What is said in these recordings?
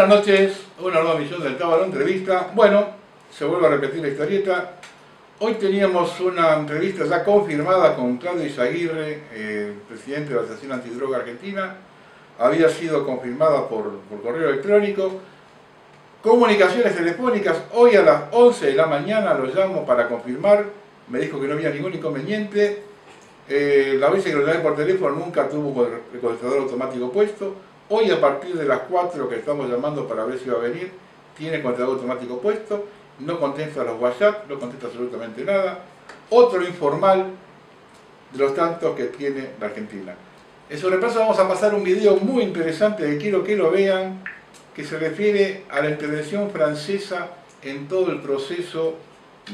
Buenas noches, una nueva emisión del Tábano Entrevista. Bueno, se vuelve a repetir la historieta. Hoy teníamos una entrevista ya confirmada con Claudio Izaguirre, presidente de la Asociación Antidroga Argentina. Había sido confirmada por correo electrónico. Comunicaciones telefónicas, hoy a las 11 de la mañana lo llamo para confirmar. Me dijo que no había ningún inconveniente. La vez que lo llamé por teléfono nunca tuvo el contestador automático puesto. Hoy a partir de las 4 que estamos llamando para ver si va a venir, tiene el contestador automático puesto. No contesta los WhatsApp, no contesta absolutamente nada. Otro informal de los tantos que tiene la Argentina. En su repaso vamos a pasar un video muy interesante que quiero que lo vean, que se refiere a la intervención francesa en todo el proceso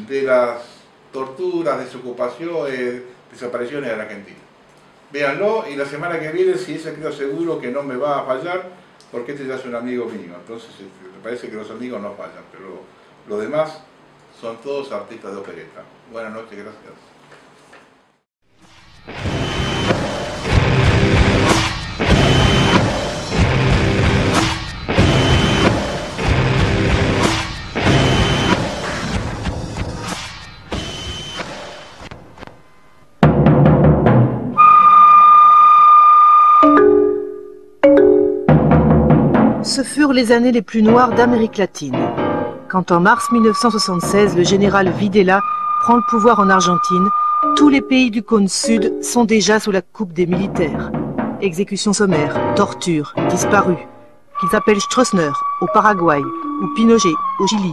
de las torturas, desocupaciones, desapariciones de la Argentina. Véanlo y la semana que viene, si ese quedo seguro que no me va a fallar, porque este ya es un amigo mío. Entonces me parece que los amigos no fallan, pero los demás son todos artistas de opereta. Buenas noches, gracias. Ce furent les années les plus noires d'Amérique latine. Quand en mars 1976, le général Videla prend le pouvoir en Argentine, tous les pays du cône sud sont déjà sous la coupe des militaires. Exécutions sommaires, tortures, disparus. Qu'ils appellent Stroessner au Paraguay ou Pinochet au Chili.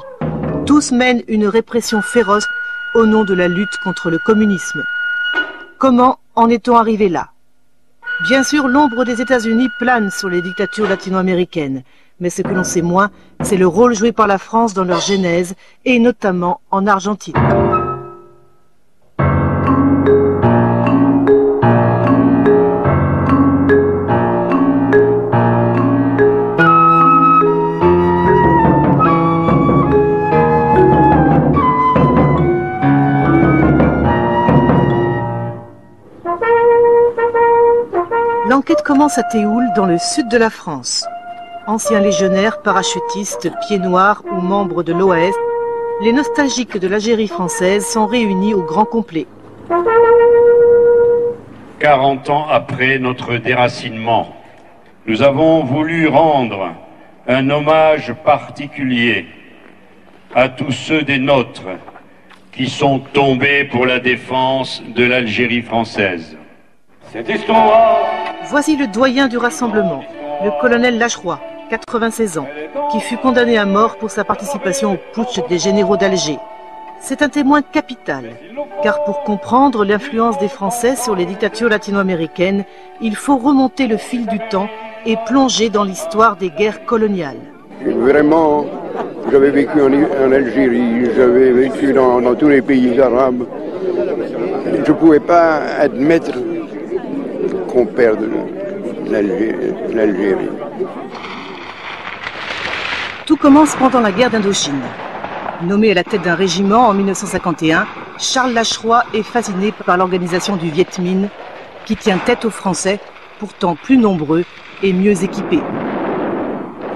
Tous mènent une répression féroce au nom de la lutte contre le communisme. Comment en est-on arrivé là ? Bien sûr, l'ombre des États-Unis plane sur les dictatures latino-américaines, mais ce que l'on sait moins, c'est le rôle joué par la France dans leur genèse, et notamment en Argentine. L'enquête commence à Théoul, dans le sud de la France. Anciens légionnaires, parachutistes, pieds noirs ou membres de l'OAS, les nostalgiques de l'Algérie française sont réunis au grand complet. 40 ans après notre déracinement, nous avons voulu rendre un hommage particulier à tous ceux des nôtres qui sont tombés pour la défense de l'Algérie française. Cette histoire... Voici le doyen du rassemblement, le colonel Lacheroy, 96 ans, qui fut condamné à mort pour sa participation au putsch des généraux d'Alger. C'est un témoin capital, car pour comprendre l'influence des Français sur les dictatures latino-américaines, il faut remonter le fil du temps et plonger dans l'histoire des guerres coloniales. Vraiment, j'avais vécu en Algérie, j'avais vécu dans tous les pays arabes. Je ne pouvais pas admettre qu'on perde l'Algérie. Tout commence pendant la guerre d'Indochine. Nommé à la tête d'un régiment en 1951, Charles Lacheroy est fasciné par l'organisation du Viet Minh, qui tient tête aux Français, pourtant plus nombreux et mieux équipés.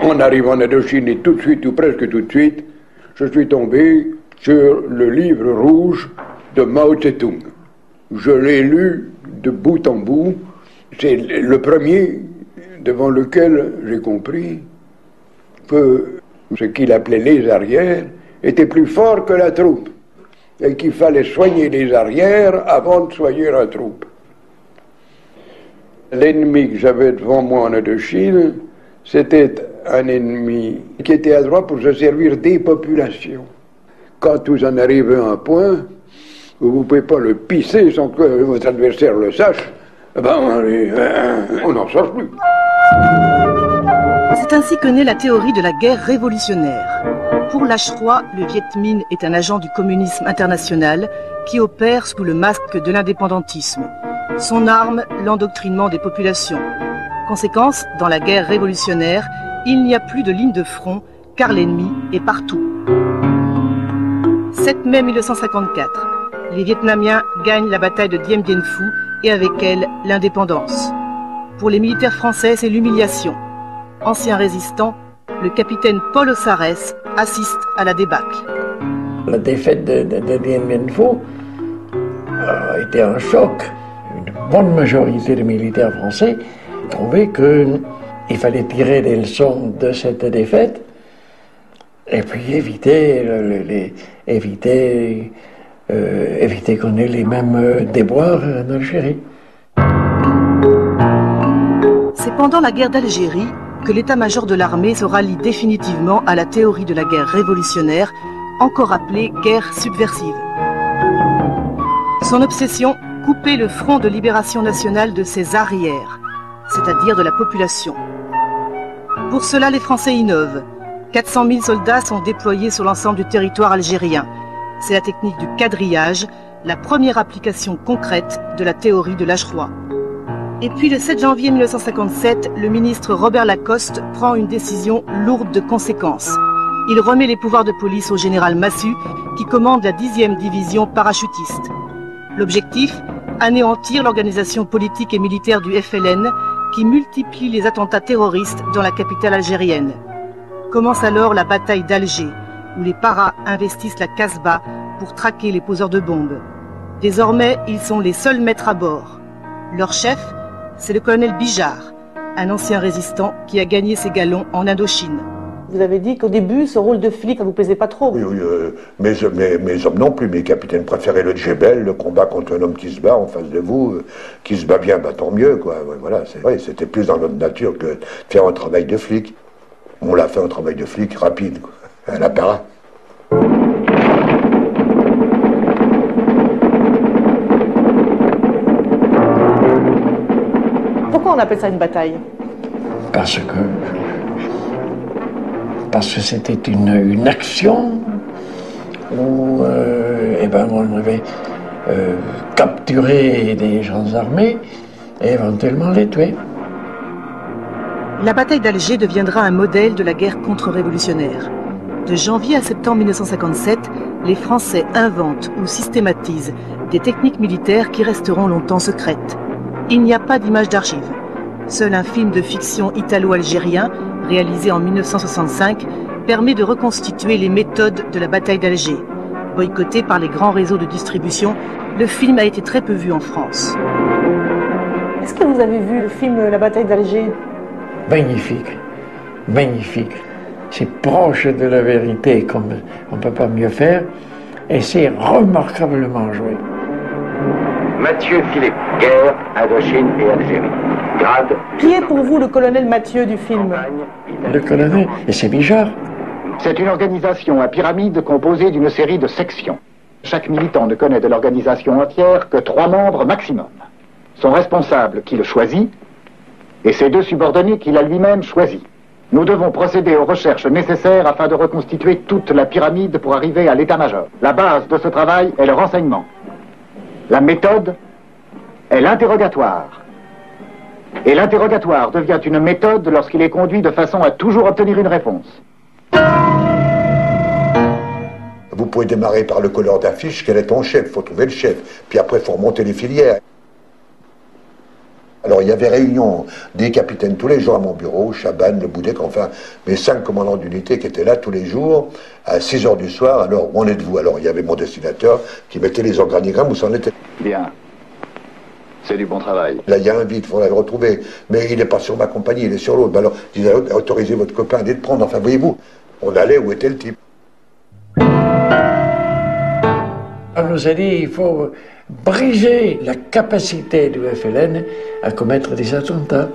En arrivant en Indochine et tout de suite, ou presque tout de suite, je suis tombé sur le livre rouge de Mao Tse-tung. Je l'ai lu de bout en bout. C'est le premier devant lequel j'ai compris que ce qu'il appelait les arrières était plus fort que la troupe et qu'il fallait soigner les arrières avant de soigner la troupe. L'ennemi que j'avais devant moi en Indochine, c'était un ennemi qui était à droite pour se servir des populations. Quand vous en arrivez à un point où vous ne pouvez pas le pisser sans que votre adversaire le sache, on n'en sort plus. C'est ainsi que naît la théorie de la guerre révolutionnaire. Pour Lacheroy, le Viet Minh est un agent du communisme international qui opère sous le masque de l'indépendantisme. Son arme, l'endoctrinement des populations. Conséquence, dans la guerre révolutionnaire, il n'y a plus de ligne de front, car l'ennemi est partout. 7 mai 1954. Les Vietnamiens gagnent la bataille de Dien Bien Phu et avec elle l'indépendance. Pour les militaires français, c'est l'humiliation. Anciens résistants, le capitaine Paul Ossarès assiste à la débâcle. La défaite de Dien Bien Phu a été un choc. Une bonne majorité de militaires français trouvaient qu'il fallait tirer des leçons de cette défaite et puis éviter qu'on ait les mêmes déboires en Algérie. C'est pendant la guerre d'Algérie que l'état-major de l'armée se rallie définitivement à la théorie de la guerre révolutionnaire, encore appelée guerre subversive. Son obsession, couper le front de libération nationale de ses arrières, c'est-à-dire de la population. Pour cela, les Français innovent. 400 000 soldats sont déployés sur l'ensemble du territoire algérien. C'est la technique du quadrillage, la première application concrète de la théorie de l'Agerois. Et puis le 7 janvier 1957, le ministre Robert Lacoste prend une décision lourde de conséquences. Il remet les pouvoirs de police au général Massu, qui commande la 10e division parachutiste. L'objectif, anéantir l'organisation politique et militaire du FLN, qui multiplie les attentats terroristes dans la capitale algérienne. Commence alors la bataille d'Alger, où les paras investissent la Casbah pour traquer les poseurs de bombes. Désormais, ils sont les seuls maîtres à bord. Leur chef, c'est le colonel Bijard, un ancien résistant qui a gagné ses galons en Indochine. Vous avez dit qu'au début, ce rôle de flic, ça vous plaisait pas trop. Oui, mes hommes non plus. Mes capitaines préféraient le djebel, le combat contre un homme qui se bat en face de vous, qui se bat bien, bah, tant mieux, quoi. Voilà, c'était plus dans notre nature que de faire un travail de flic. On l'a fait un travail de flic rapide, quoi, à la para. Pourquoi on appelle ça une bataille? Parce que c'était une action où on avait capturé des gens armés et éventuellement les tuer. La bataille d'Alger deviendra un modèle de la guerre contre-révolutionnaire. De janvier à septembre 1957, les Français inventent ou systématisent des techniques militaires qui resteront longtemps secrètes. Il n'y a pas d'image d'archives. Seul un film de fiction italo-algérien, réalisé en 1965, permet de reconstituer les méthodes de la bataille d'Alger. Boycotté par les grands réseaux de distribution, le film a été très peu vu en France. Est-ce que vous avez vu le film La bataille d'Alger? Magnifique, magnifique. C'est proche de la vérité comme on ne peut pas mieux faire et c'est remarquablement joué. Mathieu Philippe, guerre, Indochine et Algérie. Grade. Qui est pour vous le colonel Mathieu du film? Le colonel, et c'est Bijard. C'est une organisation à pyramide composée d'une série de sections. Chaque militant ne connaît de l'organisation entière que 3 membres maximum. Son responsable qui le choisit et ses 2 subordonnés qu'il a lui-même choisis. Nous devons procéder aux recherches nécessaires afin de reconstituer toute la pyramide pour arriver à l'état-major. La base de ce travail est le renseignement. La méthode est l'interrogatoire. Et l'interrogatoire devient une méthode lorsqu'il est conduit de façon à toujours obtenir une réponse. Vous pouvez démarrer par le couleur d'affiche, quel est ton chef, il faut trouver le chef. Puis après, il faut remonter les filières. Alors il y avait réunion des capitaines tous les jours à mon bureau, Chaban, Le Boudec, enfin mes 5 commandants d'unité qui étaient là tous les jours à 6 h du soir. Alors où en êtes-vous? Alors il y avait mon destinateur qui mettait les organigrammes où ça en était. Bien. C'est du bon travail. Là il y a un vide, il faut le retrouver. Mais il n'est pas sur ma compagnie, il est sur l'autre. Ben alors je disais, autorisez votre copain à aller le prendre. Enfin voyez-vous, on allait où était le type. On nous a dit il faut briser la capacité du FLN à commettre des attentats.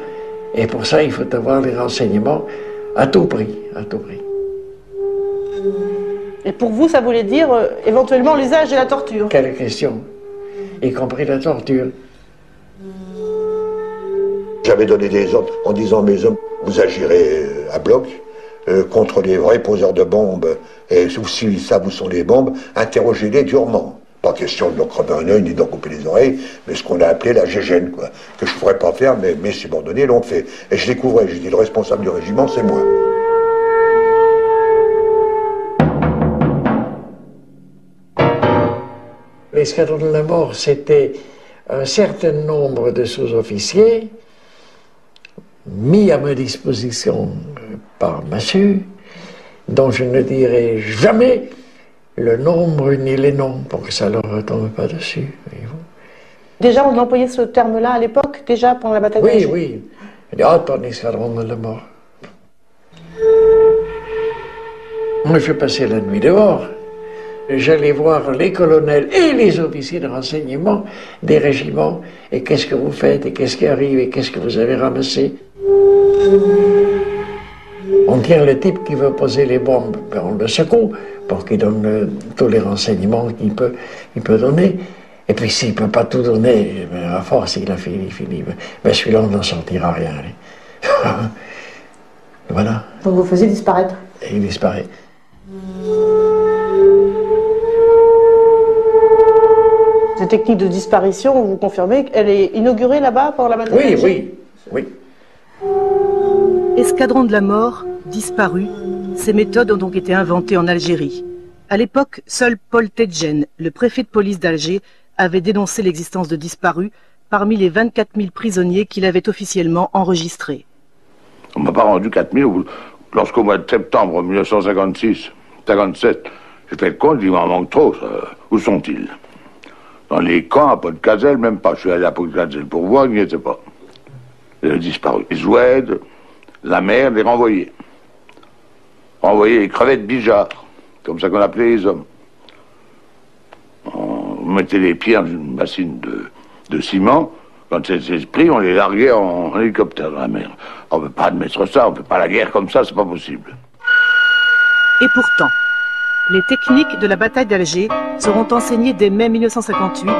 Et pour ça, il faut avoir les renseignements à tout prix, à tout prix. Et pour vous, ça voulait dire éventuellement l'usage de la torture? Quelle question, y compris la torture. J'avais donné des ordres en disant mes hommes, vous agirez à bloc contre les vrais poseurs de bombes, et si ça vous sont les bombes, interrogez-les durement. Pas question de leur crever un œil ni d'en couper les oreilles, mais ce qu'on a appelé la gégène, quoi. Que je ne pourrais pas faire, mais mes subordonnés l'ont fait. Et je découvrais, je dis, le responsable du régiment, c'est moi. L'escadron de la mort, c'était un certain nombre de sous-officiers mis à ma disposition par Massieu, dont je ne dirai jamais le nombre ni les noms pour que ça ne leur retombe pas dessus. Déjà, on employait ce terme-là à l'époque, déjà pendant la bataille d'Alger. Oui, oui. Ah, ton escadron de la mort. Moi, je passais la nuit dehors. J'allais voir les colonels et les officiers de renseignement des régiments. Et qu'est-ce que vous faites? Et qu'est-ce qui arrive? Et qu'est-ce que vous avez ramassé? On tient le type qui veut poser les bombes, ben on le secoue pour qu'il donne tous les renseignements qu'il peut donner. Et puis s'il ne peut pas tout donner, ben, à force, il a fini. Ben, celui-là, on n'en sortira rien. Voilà. Donc vous faisiez disparaître. Et il disparaît. Cette technique de disparition, vous confirmez qu'elle est inaugurée là-bas pour la bataille d'Alger? Oui, oui, oui. Escadron de la mort, disparu, ces méthodes ont donc été inventées en Algérie. À l'époque, seul Paul Tedjen, le préfet de police d'Alger, avait dénoncé l'existence de disparus parmi les 24 000 prisonniers qu'il avait officiellement enregistrés. On ne m'a pas rendu 4 000 lorsqu'au mois de septembre 1956, 57, j'ai fait le compte, il m'en manque trop. Où sont-ils? Dans les camps, à Pont-de-Cazel, même pas. Je suis allé à Pont-de-Cazel pour voir, il n'y était pas. Il a disparu. Les Oued, la mer, les renvoyés. Renvoyés les crevettes Bijard, comme ça qu'on appelait les hommes. On mettait les pieds dans une bassine de ciment. Quand c'était pris, on les larguait en hélicoptère dans la mer. On ne peut pas admettre ça, on ne peut pas la guerre comme ça, c'est pas possible. Et pourtant, les techniques de la bataille d'Alger seront enseignées dès mai 1958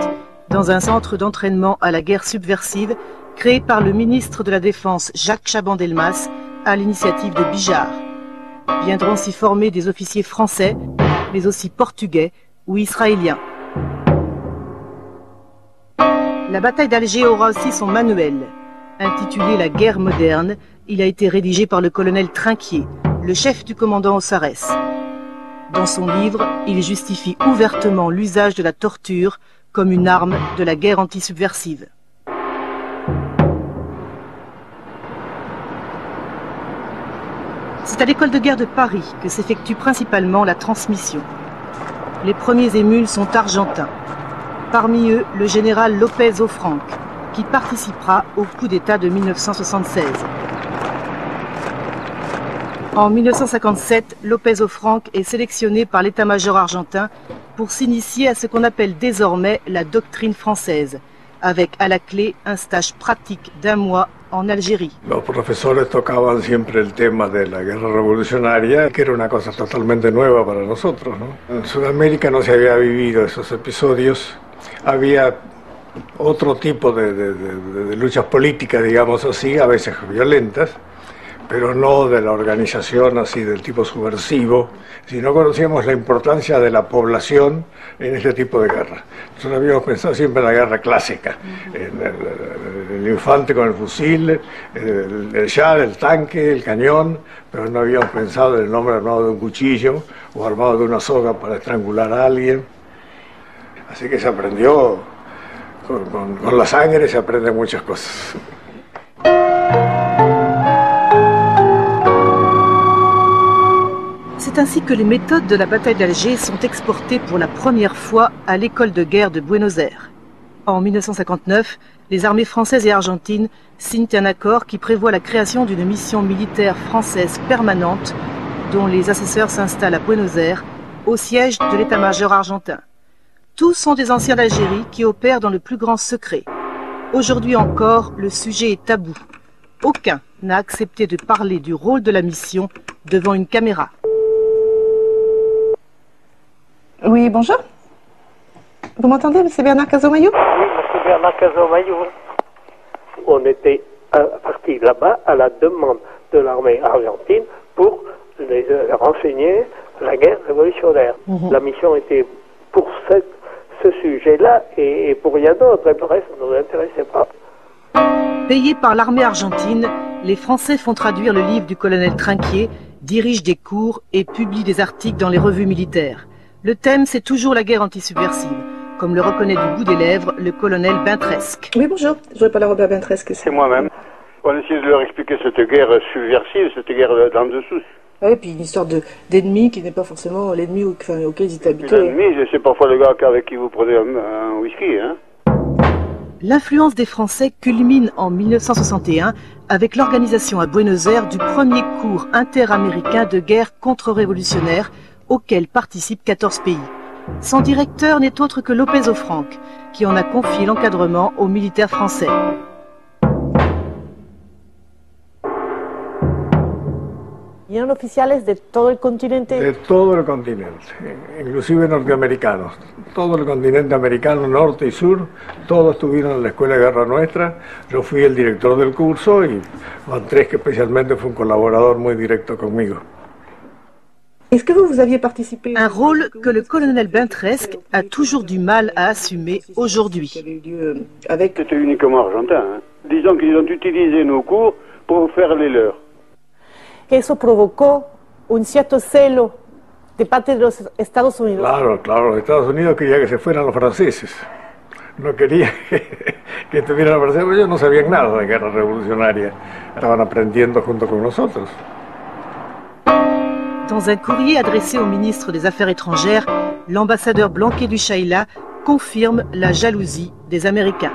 dans un centre d'entraînement à la guerre subversive créé par le ministre de la Défense Jacques Chaban-Delmas à l'initiative de Bijard. Viendront s'y former des officiers français, mais aussi portugais ou israéliens. La bataille d'Alger aura aussi son manuel. Intitulé La guerre moderne, il a été rédigé par le colonel Trinquier, le chef du commandant au Sarès. Dans son livre, il justifie ouvertement l'usage de la torture comme une arme de la guerre antisubversive. C'est à l'école de guerre de Paris que s'effectue principalement la transmission. Les premiers émules sont argentins. Parmi eux, le général Lopez Offranc, qui participera au coup d'État de 1976. En 1957, Lopez Offranc est sélectionné par l'état-major argentin pour s'initier à ce qu'on appelle désormais la doctrine française, avec à la clé un stage pratique d'1 mois en Algérie. Los profesores tocaban siempre el tema de la guerra revolucionaria, que era una cosa totalmente nueva para nosotros, ¿no? En Sudamérica no se había vivido esos episodios. Había otro tipo de luchas políticas, digamos así, a veces violentas, pero no de la organización así del tipo subversivo, sino conocíamos la importancia de la población en este tipo de guerra. Nosotros habíamos pensado siempre en la guerra clásica, el infante con el fusil, el yal, el tanque, el cañón, pero no habíamos pensado en el hombre armado de un cuchillo o armado de una soga para estrangular a alguien. Así que se aprendió, con la sangre se aprenden muchas cosas. C'est ainsi que les méthodes de la bataille d'Alger sont exportées pour la première fois à l'école de guerre de Buenos Aires. En 1959, les armées françaises et argentines signent un accord qui prévoit la création d'une mission militaire française permanente dont les assesseurs s'installent à Buenos Aires, au siège de l'état-major argentin. Tous sont des anciens d'Algérie qui opèrent dans le plus grand secret. Aujourd'hui encore, le sujet est tabou. Aucun n'a accepté de parler du rôle de la mission devant une caméra. Oui, bonjour. Vous m'entendez, M. Bernard Cazomayou? Oui, M. Bernard Cazomayou. On était parti là-bas à la demande de l'armée argentine pour les renseigner la guerre révolutionnaire. La mission était pour ce sujet-là et pour rien d'autre, et le reste ne nous intéressait pas. Payés par l'armée argentine, les Français font traduire le livre du colonel Trinquier, dirigent des cours et publient des articles dans les revues militaires. Le thème, c'est toujours la guerre antisubversive, comme le reconnaît du bout des lèvres le colonel Bintresque. Oui, bonjour. Je voudrais parler à Robert Bintresque. C'est moi-même. On essaie de leur expliquer cette guerre subversive, cette guerre d'en dessous. Oui, puis une histoire d'ennemi qui n'est pas forcément l'ennemi auquel ils étaient habitués. L'ennemi, c'est parfois le gars avec qui vous prenez un whisky, hein. L'influence des Français culmine en 1961 avec l'organisation à Buenos Aires du premier cours interaméricain de guerre contre-révolutionnaire auquel participent 14 pays. Son directeur n'est autre que López Ofranc, qui en a confié l'encadrement aux militaires français. ¿Eran oficiales de todo el continente? De todo el continente, inclusive norteamericanos. Todo el continente americano, norte y sur, todos estuvieron en la Escuela de Guerra nuestra. Yo fui el director del curso y Van Tresk especialmente fue un colaborador muy directo conmigo. Est-ce que vous aviez participé? Un rôle que le colonel Bintresque a toujours du mal à assumer aujourd'hui. C'était uniquement argentin. Hein. Disons qu'ils ont utilisé nos cours pour faire les leurs. Eso provocó un cierto celo de parte de los Estados Unidos. Claro, Estados Unidos quería que se fueran los franceses. No quería que estuvieran los franceses, ellos no sabían nada de guerra revolucionaria. Estaban aprendiendo junto con nosotros. Dans un courrier adressé au ministre des Affaires étrangères, l'ambassadeur Blanquet du Chayla confirme la jalousie des Américains.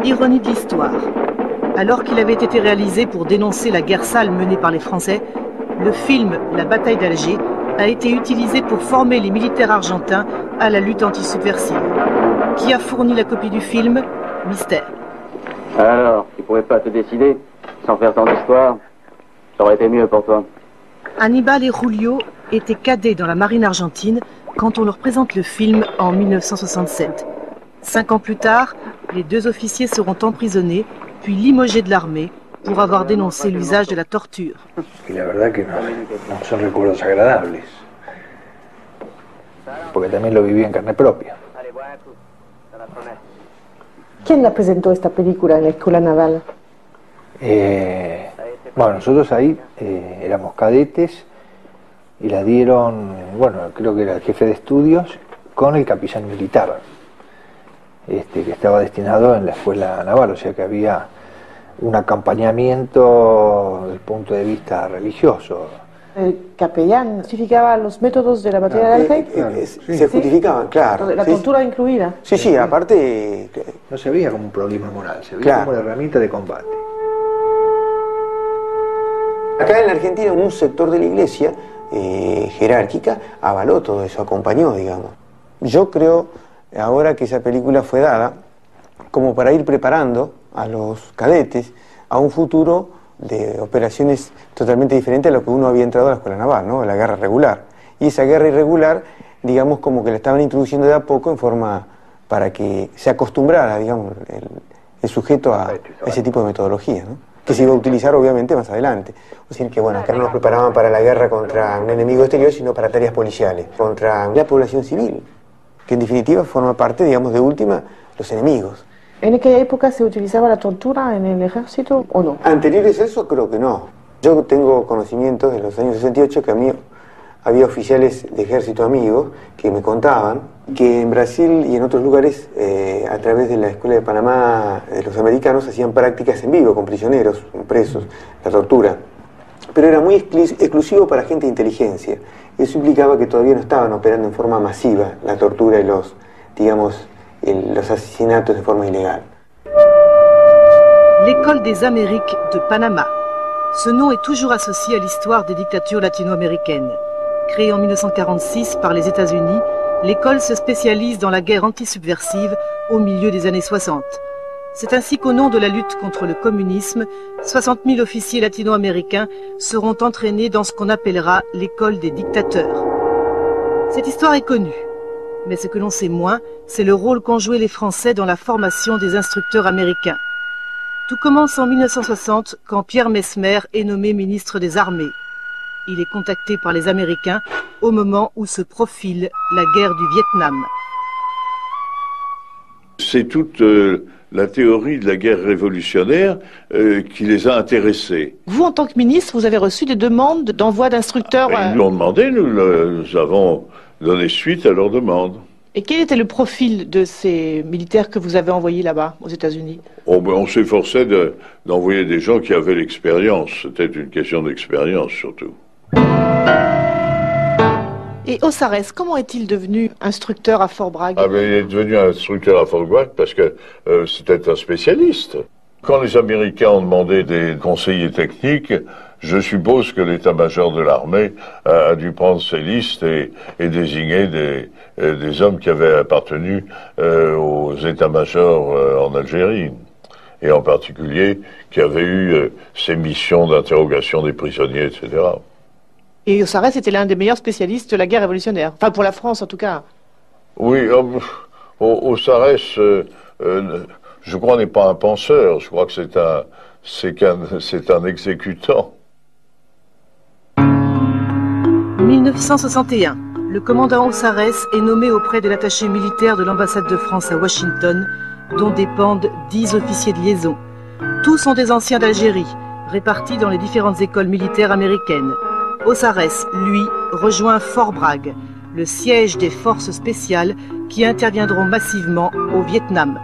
Ironie de l'histoire. Alors qu'il avait été réalisé pour dénoncer la guerre sale menée par les Français, le film La bataille d'Alger a été utilisé pour former les militaires argentins à la lutte anti-subversive. Qui a fourni la copie du film? Mystère. Alors, tu pouvais pas te décider, sans faire tant d'histoire? Ça aurait été mieux pour toi. Aníbal et Julio étaient cadets dans la marine argentine quand on leur présente le film en 1967. 5 ans plus tard, les 2 officiers seront emprisonnés, puis limogés de l'armée pour avoir dénoncé l'usage de la torture. Y la verdad que no son recuerdos agradables, porque también lo viví en carne propia. ¿Quién la presentó esta película en la Escuela Naval? Bueno, nosotros ahí éramos cadetes y la dieron, bueno, creo que era el jefe de estudios con el capellán militar, que estaba destinado en la Escuela Naval, o sea que había un acompañamiento desde el punto de vista religioso. ¿El capellán justificaba los métodos de la batalla de Alger? Se justificaban, claro. La tortura incluida. Sí, aparte... No se veía como un problema moral, se veía como una herramienta de combate. Acá en la Argentina un sector de la iglesia jerárquica avaló todo eso, acompañó, digamos. Yo creo ahora que esa película fue dada como para ir preparando a los cadetes a un futuro de operaciones totalmente diferentes a lo que uno había entrado a la escuela naval, ¿no? A la guerra regular. Y esa guerra irregular, digamos, como que la estaban introduciendo de a poco en forma para que se acostumbrara, digamos, el sujeto a ese tipo de metodología, ¿no? Que se iba a utilizar obviamente más adelante. Es decir, que bueno, acá no nos preparaban para la guerra contra un enemigo exterior, sino para tareas policiales, contra la población civil, que en definitiva forma parte, digamos, de última, los enemigos. ¿En aquella época se utilizaba la tortura en el ejército o no? Anteriores a eso creo que no. Yo tengo conocimientos de los años 68 que a mí había oficiales de ejército amigos que me contaban que en Brasil y en otros lugares, a través de la Escuela de Panamá de los americanos, hacían prácticas en vivo con prisioneros, con presos, la tortura. Pero era muy exclusivo para gente de inteligencia. Eso implicaba que todavía no estaban operando en forma masiva la tortura y los, digamos, los asesinatos de forma ilegal. L'École des Amériques de Panama. Ce nom est toujours associé à l'histoire des dictatures latino-américaines. Créée en 1946 par les États-Unis, l'école se spécialise dans la guerre antisubversive au milieu des années 60. C'est ainsi qu'au nom de la lutte contre le communisme, 60 000 officiers latino-américains seront entraînés dans ce qu'on appellera l'école des dictateurs. Cette histoire est connue, mais ce que l'on sait moins, c'est le rôle qu'ont joué les Français dans la formation des instructeurs américains. Tout commence en 1960 quand Pierre Messmer est nommé ministre des Armées. Il est contacté par les Américains au moment où se profile la guerre du Vietnam. C'est toute la théorie de la guerre révolutionnaire qui les a intéressés. Vous, en tant que ministre, vous avez reçu des demandes d'envoi d'instructeurs Ils nous l'ont demandé, nous avons donné suite à leurs demandes. Et quel était le profil de ces militaires que vous avez envoyés là-bas, aux États-Unis? On s'efforçait d'envoyer des gens qui avaient l'expérience. C'était une question d'expérience, surtout. Et Ossares, comment est-il devenu instructeur à Fort Bragg? Il est devenu instructeur à Fort Bragg parce que c'était un spécialiste. Quand les Américains ont demandé des conseillers techniques, je suppose que l'état-major de l'armée a dû prendre ses listes et désigner des hommes qui avaient appartenu aux états-majors en Algérie, et en particulier qui avaient eu ces missions d'interrogation des prisonniers, etc. Et Ossares était l'un des meilleurs spécialistes de la guerre révolutionnaire, enfin pour la France en tout cas. Oui, Ossares, je crois, n'est pas un penseur, je crois que c'est un exécutant. 1961. Le commandant Ossares est nommé auprès de l'attaché militaire de l'ambassade de France à Washington, dont dépendent 10 officiers de liaison. Tous sont des anciens d'Algérie, répartis dans les différentes écoles militaires américaines. Ossares, lui, rejoint Fort Bragg, le siège des forces spéciales qui interviendront massivement au Vietnam.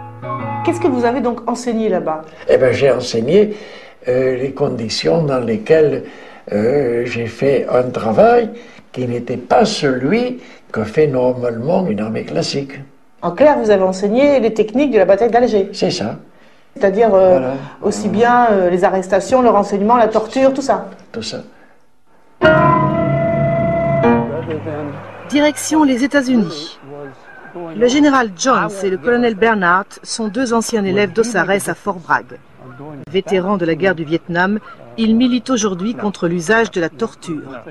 Qu'est-ce que vous avez donc enseigné là-bas? Eh bien, j'ai enseigné les conditions dans lesquelles j'ai fait un travail qui n'était pas celui que fait normalement une armée classique. En clair, vous avez enseigné les techniques de la bataille d'Alger. C'est ça. C'est-à-dire aussi bien les arrestations, le renseignement, la torture, tout ça. Tout ça. Direction les États-Unis. Le général Jones et le colonel Bernhardt sont deux anciens élèves d'Ossares à Fort Bragg. Vétérans de la guerre du Vietnam, ils militent aujourd'hui contre l'usage de la torture.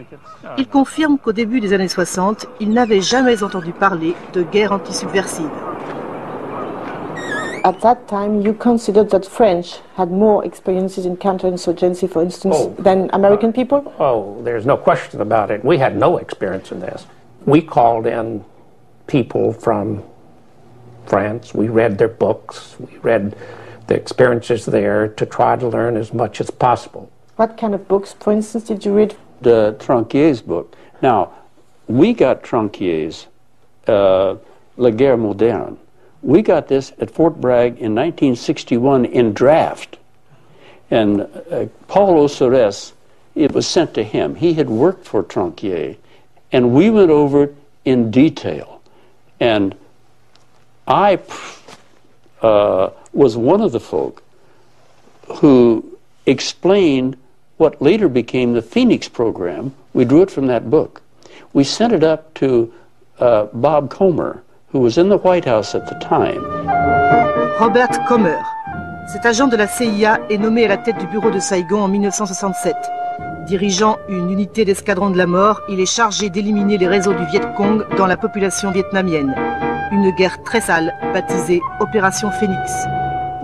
Ils confirment qu'au début des années 60, ils n'avaient jamais entendu parler de guerre antisubversive. At that time, you considered that French had more experiences in counterinsurgency, for instance, than American people? Oh, there's no question about it. We had no experience in this. We called in people from France. We read their books. We read the experiences there to try to learn as much as possible. What kind of books, for instance, did you read? The Tranquier's book. Now, we got Tranquier's La Guerre Moderne. We got this at Fort Bragg in 1961 in draft. And Paul Ossares, it was sent to him. He had worked for Tranquier. And we went over it in detail. And I was one of the folk who explained what later became the Phoenix program. We drew it from that book. We sent it up to Bob Comer, who was in the White House at the time. Robert Comer. Cet agent de la CIA est nommé à la tête du bureau de Saigon en 1967. Dirigeant une unité d'escadron de la mort, il est chargé d'éliminer les réseaux du Viet Cong dans la population vietnamienne. Une guerre très sale, baptisée Opération Phoenix.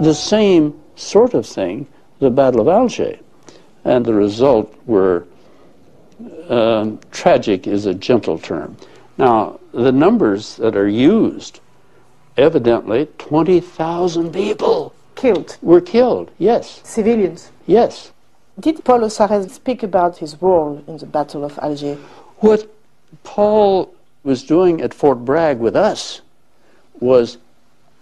The same sort of thing, the Battle of Alger. And the result were, tragic is a gentle term. Now, the numbers that are used, evidently 20,000 people were killed, yes. Civilians? Yes. Did Paul Ossares speak about his role in the Battle of Alger? What Paul was doing at Fort Bragg with us was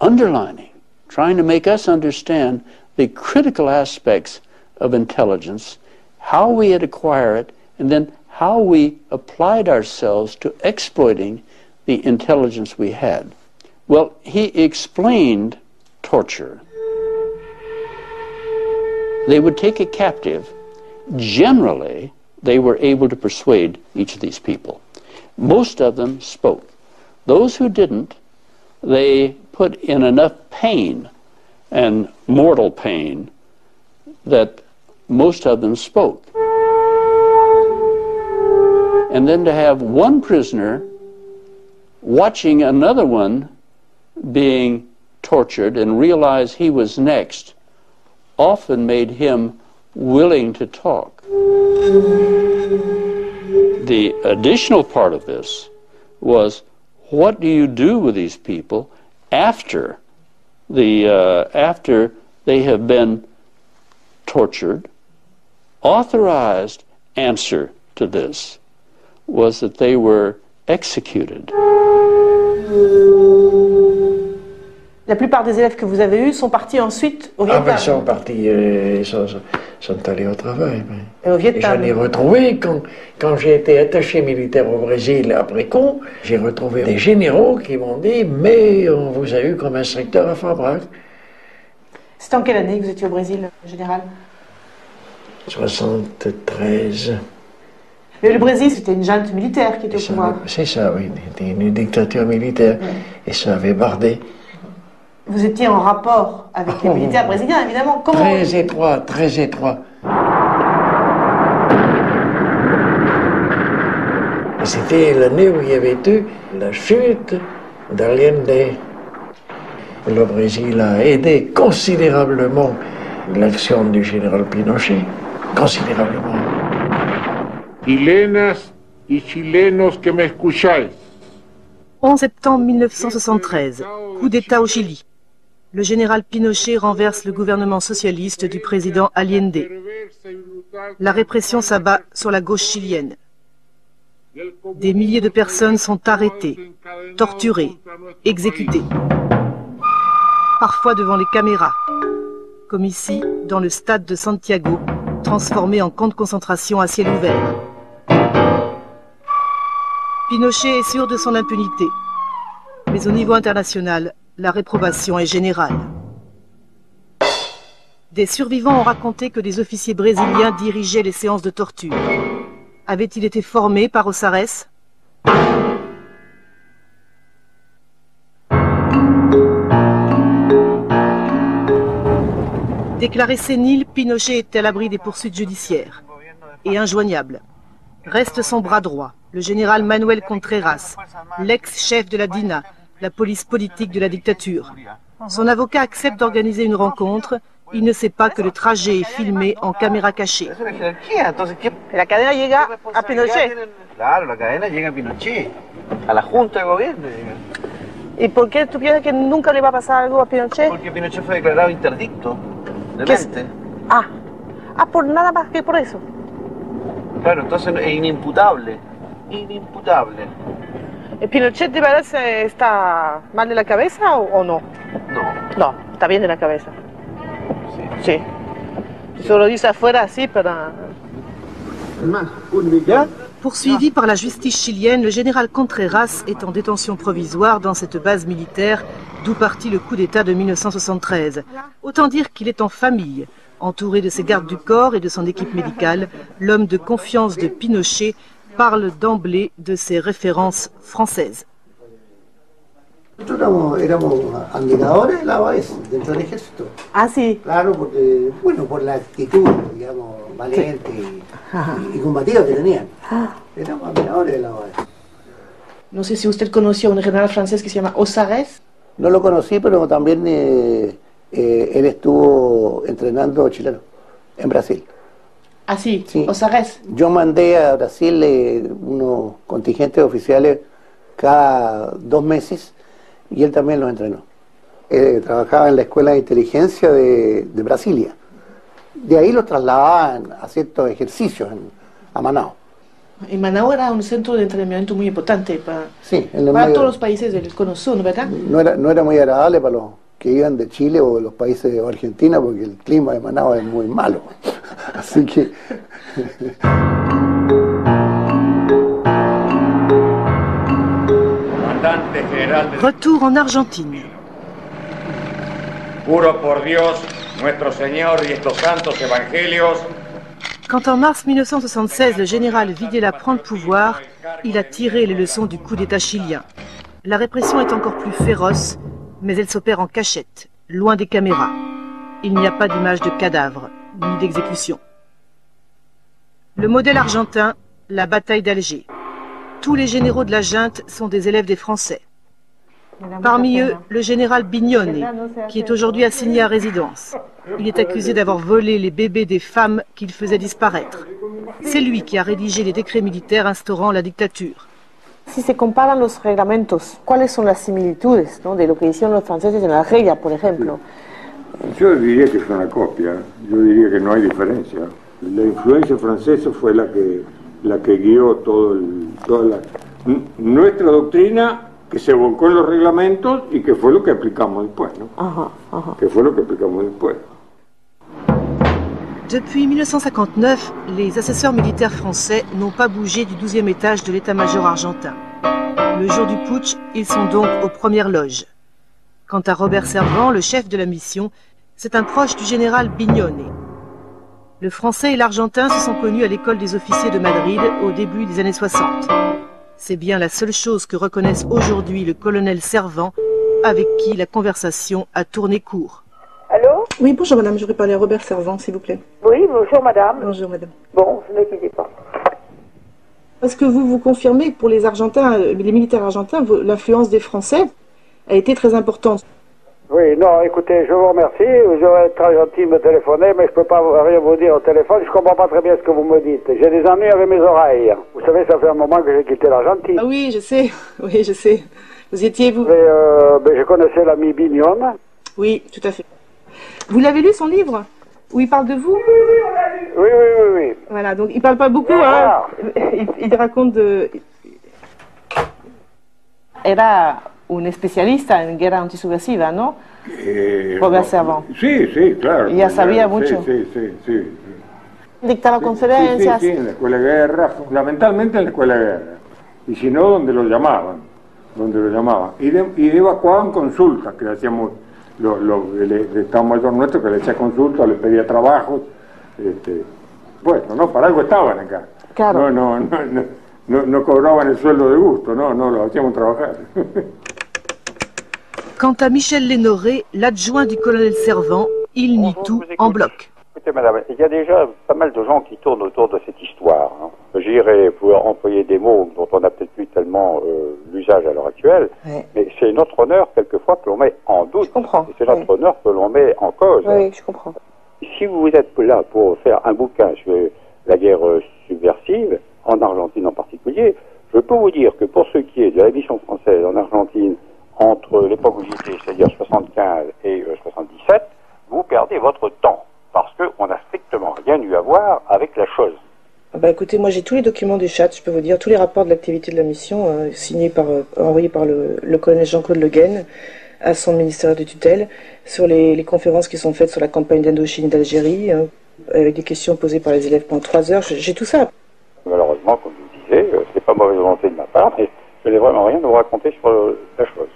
underlining, trying to make us understand the critical aspects of intelligence, how we had acquired it, and then how we applied ourselves to exploiting the intelligence we had. Well, he explained torture. They would take a captive. Generally, they were able to persuade each of these people. Most of them spoke. Those who didn't, they put in enough pain and mortal pain that most of them spoke. And then to have one prisoner watching another one being tortured and realize he was next often made him willing to talk. The additional part of this was, what do you do with these people after after they have been tortured? Authorized answer to this was that they were executed. La plupart des élèves que vous avez eus sont partis ensuite au Vietnam. Ah ben, ils sont partis, sont allés au travail. Et au Vietnam. J'en ai retrouvé, quand j'ai été attaché militaire au Brésil après coup, j'ai retrouvé des généraux qui m'ont dit « Mais on vous a eu comme instructeur à Fort Bragg ». C'était en quelle année que vous étiez au Brésil, général? 73. Mais le Brésil, c'était une junte militaire qui était au pouvoir. C'est ça, oui, c'était une dictature militaire. Et ça avait bardé. Vous étiez en rapport avec les militaires brésiliens, évidemment. Comment... Très étroit, très étroit. C'était l'année où il y avait eu la chute d'Allende. Le Brésil a aidé considérablement l'action du général Pinochet. Considérablement. Chilenas y chilenos que me escucháis. 11 septembre 1973, coup d'État au Chili. Le général Pinochet renverse le gouvernement socialiste du président Allende. La répression s'abat sur la gauche chilienne. Des milliers de personnes sont arrêtées, torturées, exécutées. Parfois devant les caméras, comme ici, dans le stade de Santiago, transformé en camp de concentration à ciel ouvert. Pinochet est sûr de son impunité, mais au niveau international, la réprobation est générale. Des survivants ont raconté que des officiers brésiliens dirigeaient les séances de torture. Avait-il été formé par Ossarès ? Déclaré sénile, Pinochet est à l'abri des poursuites judiciaires et injoignable. Reste son bras droit, le général Manuel Contreras, l'ex-chef de la DINA, la police politique de la dictature. Son avocat accepte d'organiser une rencontre. Il ne sait pas que le trajet est filmé en caméra cachée. La cadena llega a Pinochet. Claro, la cadena llega a Pinochet, a la Junta de Gobierno. ¿Y por qué tú piensas que nunca le va a pasar algo a Pinochet? Porque Pinochet fue declarado interdicto de mente. Por nada más que por eso. Claro, entonces es inimputable. Inimputable. ¿Pinochet de verdad está mal de la cabeza o no? No. No, está bien de la cabeza. Sí. Se lo dice afuera así, pero... Poursuivi par la justice chilienne, le général Contreras est en détention provisoire dans cette base militaire, d'où partit le coup d'État de 1973. Autant dire qu'il est en famille. Entouré de ses gardes du corps et de son équipe médicale, l'homme de confiance de Pinochet parle d'emblée de ses références françaises. Nosotros éramos admiradores de la OAS dentro del ejército. Ah, sí. Claro, porque, bueno, por la actitud, digamos, valiente y combativa que tenían. Éramos admiradores de la OAS. No sé si usted conoció a un general francés que se llama Ossarès. No lo conocí, pero también él estuvo entrenando chileno en Brasil. Ah, sí, Ossarès. Yo mandé a Brasil unos contingentes oficiales cada 2 meses y él también los entrenó. Trabajaba en la Escuela de Inteligencia de Brasilia. De ahí los trasladaban a ciertos ejercicios a Manaus. Y Manaus era un centro de entrenamiento muy importante para medio, todos los países del Cono Sur, ¿verdad? No era muy agradable para los que iban de Chile o de los países de Argentina porque el clima de Manaus es muy malo. Así que... Retour en Argentine. Juro por Dios, nuestro Señor y estos santos evangelios. Quand en mars 1976, le général Videla prend le pouvoir, il a tiré les leçons du coup d'État chilien. La répression est encore plus féroce, mais elle s'opère en cachette, loin des caméras. Il n'y a pas d'image de cadavres, ni d'exécution. Le modèle argentin, la bataille d'Alger. Tous les généraux de la junte sont des élèves des Français. Parmi eux, le général Bignone, qui est aujourd'hui assigné à résidence. Il est accusé d'avoir volé les bébés des femmes qu'il faisait disparaître. C'est lui qui a rédigé les décrets militaires instaurant la dictature. Si se comparan los reglamentos, ¿cuáles son las similitudes, ¿no?, de lo que hicieron los franceses en Algeria, por ejemplo? Yo diría que es una copia, yo diría que no hay diferencia. La influencia francesa fue la que guió toda nuestra doctrina que se volcó en los reglamentos y que fue lo que aplicamos después, ¿no? Que fue lo que aplicamos después. Depuis 1959, les assesseurs militaires français n'ont pas bougé du 12e étage de l'état-major argentin. Le jour du putsch, ils sont donc aux premières loges. Quant à Robert Servan, le chef de la mission, c'est un proche du général Bignone. Le français et l'argentin se sont connus à l'école des officiers de Madrid au début des années 60. C'est bien la seule chose que reconnaissent aujourd'hui le colonel Servan, avec qui la conversation a tourné court. Allô? Oui, bonjour madame, j'aurais parlé à Robert Servan, s'il vous plaît. Oui, bonjour madame. Bonjour madame. Bon, ne quittez pas. Est-ce que vous confirmez que pour les Argentins, les militaires argentins, l'influence des Français a été très importante? Oui, non, écoutez, je vous remercie. Vous aurez très gentil de me téléphoner, mais je ne peux pas rien vous dire au téléphone. Je ne comprends pas très bien ce que vous me dites. J'ai des ennuis avec mes oreilles. Vous savez, ça fait un moment que j'ai quitté l'Argentine. Ah oui, je sais. Oui, je sais. Vous étiez, vous? Je connaissais l'ami Bignone. Oui, tout à fait. Vous l'avez lu, son livre? Où il parle de vous? Oui. Voilà, donc il ne parle pas beaucoup, hein. Il raconte de... Era un especialista en guerra antisubversiva, ¿no? Robert Servan. Sí, claro. Ya sabía mucho. Sí. Dictaba conferencias. Sí, en la escuela de guerra, fundamentalmente en la escuela de guerra. Y si no, donde lo llamaban. Y evacuaban consultas que le hacíamos el Estado Mayor nuestro, que le hacía consultas, le pedía trabajos. Bueno, no, para algo estaban acá. Claro. No cobraban el sueldo de gusto, no, los hacíamos trabajar. Quant à Michel Lénoré, l'adjoint du colonel Servan, il nie tout en bloc. Écoutez, madame, il y a déjà pas mal de gens qui tournent autour de cette histoire. J'irais pouvoir employer des mots dont on n'a peut-être plus tellement l'usage à l'heure actuelle, mais c'est notre honneur, quelquefois, que l'on met en doute. Je comprends. C'est notre honneur que l'on met en cause. Oui, je comprends. Si vous êtes là pour faire un bouquin sur la guerre subversive, en Argentine en particulier, je peux vous dire que pour ce qui est de la mission française en Argentine, entre l'époque où j'étais, c'est-à-dire 75 et 77, vous perdez votre temps, parce qu'on n'a strictement rien eu à voir avec la chose. Écoutez, moi j'ai tous les documents du chat, je peux vous dire, tous les rapports de l'activité de la mission, envoyés par le colonel Jean-Claude Le Guen à son ministère de tutelle, sur les conférences qui sont faites sur la campagne d'Indochine et d'Algérie, avec des questions posées par les élèves pendant 3 heures, j'ai tout ça. Malheureusement, comme je vous disais, c'est pas mauvaise volonté de ma part, mais je n'ai vraiment rien à vous raconter sur la chose.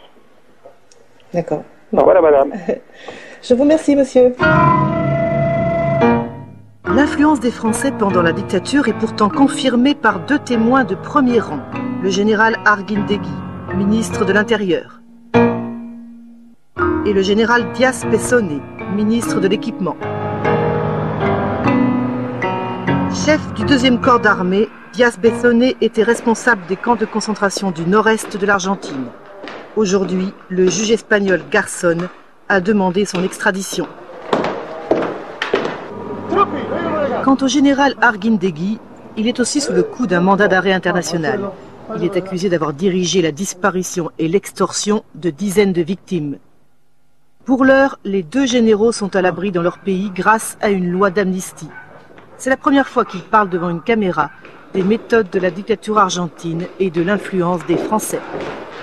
D'accord. Bon. Voilà, madame. Je vous remercie, monsieur. L'influence des Français pendant la dictature est pourtant confirmée par 2 témoins de premier rang. Le général Arguindegui, ministre de l'Intérieur, et le général Díaz Pessone, ministre de l'Équipement. Chef du 2e corps d'armée, Díaz Pessone était responsable des camps de concentration du nord-est de l'Argentine. Aujourd'hui, le juge espagnol Garzón a demandé son extradition. Quant au général Arguindegui, il est aussi sous le coup d'un mandat d'arrêt international. Il est accusé d'avoir dirigé la disparition et l'extorsion de dizaines de victimes. Pour l'heure, les 2 généraux sont à l'abri dans leur pays grâce à une loi d'amnistie. C'est la première fois qu'ils parlent devant une caméra des méthodes de la dictature argentine et de l'influence des Français.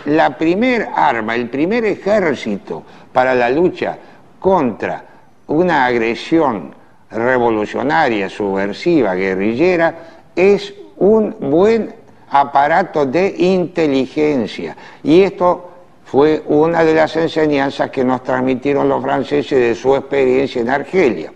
La primer arma, el primer ejército para la lucha contra una agresión revolucionaria, subversiva, guerrillera, es un buen aparato de inteligencia. Y esto fue una de las enseñanzas que nos transmitieron los franceses de su experiencia en Argelia.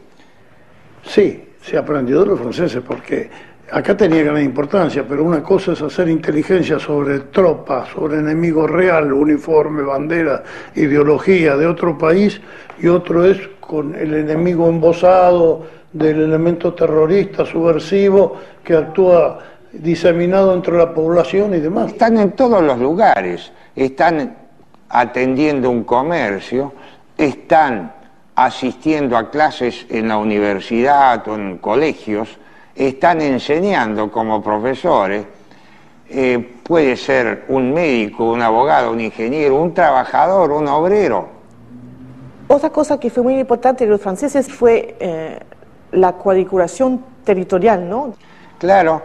Sí, se aprendió de los franceses porque acá tenía gran importancia, pero una cosa es hacer inteligencia sobre tropas, sobre enemigo real, uniforme, bandera, ideología de otro país, y otro es con el enemigo embosado del elemento terrorista, subversivo, que actúa diseminado entre la población y demás. Están en todos los lugares, están atendiendo un comercio, están asistiendo a clases en la universidad o en colegios, están enseñando como profesores, puede ser un médico, un abogado, un ingeniero, un trabajador, un obrero. Otra cosa que fue muy importante de los franceses fue la cuadriculación territorial, ¿no? Claro,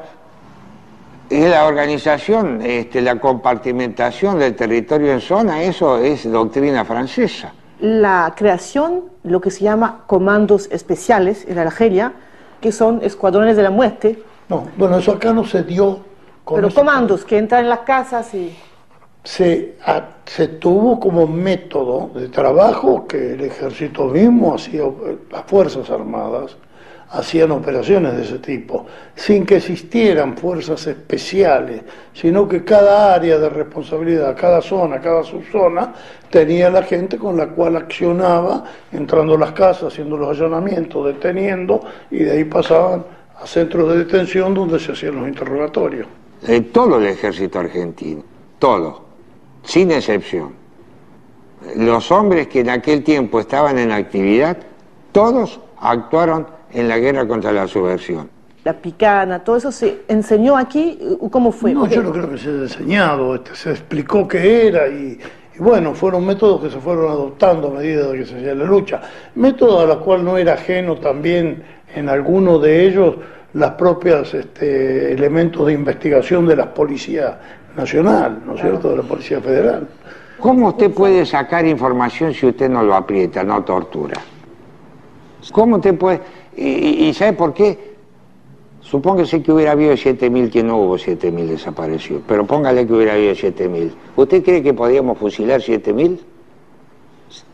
Es la organización, la compartimentación del territorio en zona, eso es doctrina francesa. La creación, lo que se llama comandos especiales en Argelia, que son escuadrones de la muerte. No, bueno, eso acá no se dio. Pero comandos que entran en las casas y... Se tuvo como método de trabajo que el ejército mismo hacía, las Fuerzas Armadas hacían operaciones de ese tipo, sin que existieran fuerzas especiales, sino que cada área de responsabilidad, cada zona, cada subzona, tenía la gente con la cual accionaba, entrando a las casas, haciendo los allanamientos, deteniendo, y de ahí pasaban a centros de detención donde se hacían los interrogatorios. Todo el ejército argentino, todo, sin excepción. Los hombres que en aquel tiempo estaban en actividad, todos actuaron en la guerra contra la subversión. La picana, todo eso se enseñó aquí, ¿cómo fue? No, yo no creo que se haya enseñado, se explicó qué era y bueno, fueron métodos que se fueron adoptando a medida de que se hacía la lucha. Método a la cual no era ajeno también en algunos de ellos las propias elementos de investigación de la Policía Nacional, ¿no es cierto?, de la Policía Federal. ¿Cómo usted puede sacar información si usted no lo aprieta, no tortura? ¿Cómo usted puede...? ¿Y sabe por qué? Supóngase que hubiera habido 7.000, que no hubo 7.000 desaparecidos, pero póngale que hubiera habido 7.000. ¿Usted cree que podíamos fusilar 7.000?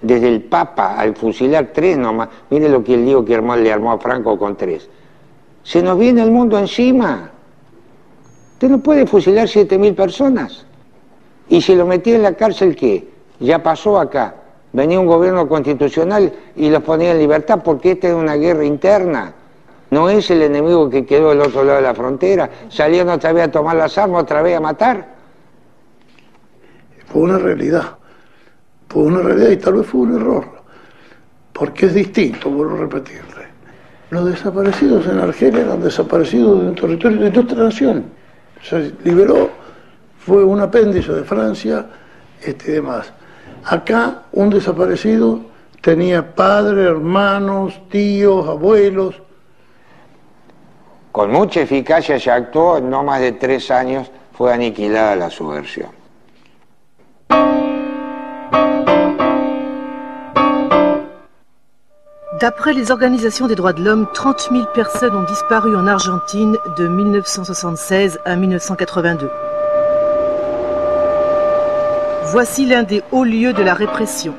Desde el Papa al fusilar 3 nomás. Mire lo que el lío que le armó a Franco con 3. Se nos viene el mundo encima. Usted no puede fusilar 7.000 personas. Y si lo metía en la cárcel, ¿qué? Ya pasó acá. Venía un gobierno constitucional y los ponía en libertad porque esta es una guerra interna. No es el enemigo que quedó del otro lado de la frontera. Salían otra vez a tomar las armas, otra vez a matar. Fue una realidad. Fue una realidad y tal vez fue un error. Porque es distinto, vuelvo a repetirle. Los desaparecidos en Argelia eran desaparecidos de un territorio de otra nación. Se liberó, fue un apéndice de Francia y demás. Acá un desaparecido tenía padres, hermanos, tíos, abuelos. Con mucha eficacia se actuó, en no más de 3 años fue aniquilada la subversión. D'après les organisations des droits de l'homme, 30 000 personnes ont disparu en Argentine de 1976 à 1982. Voici l'un des hauts lieux de la répression,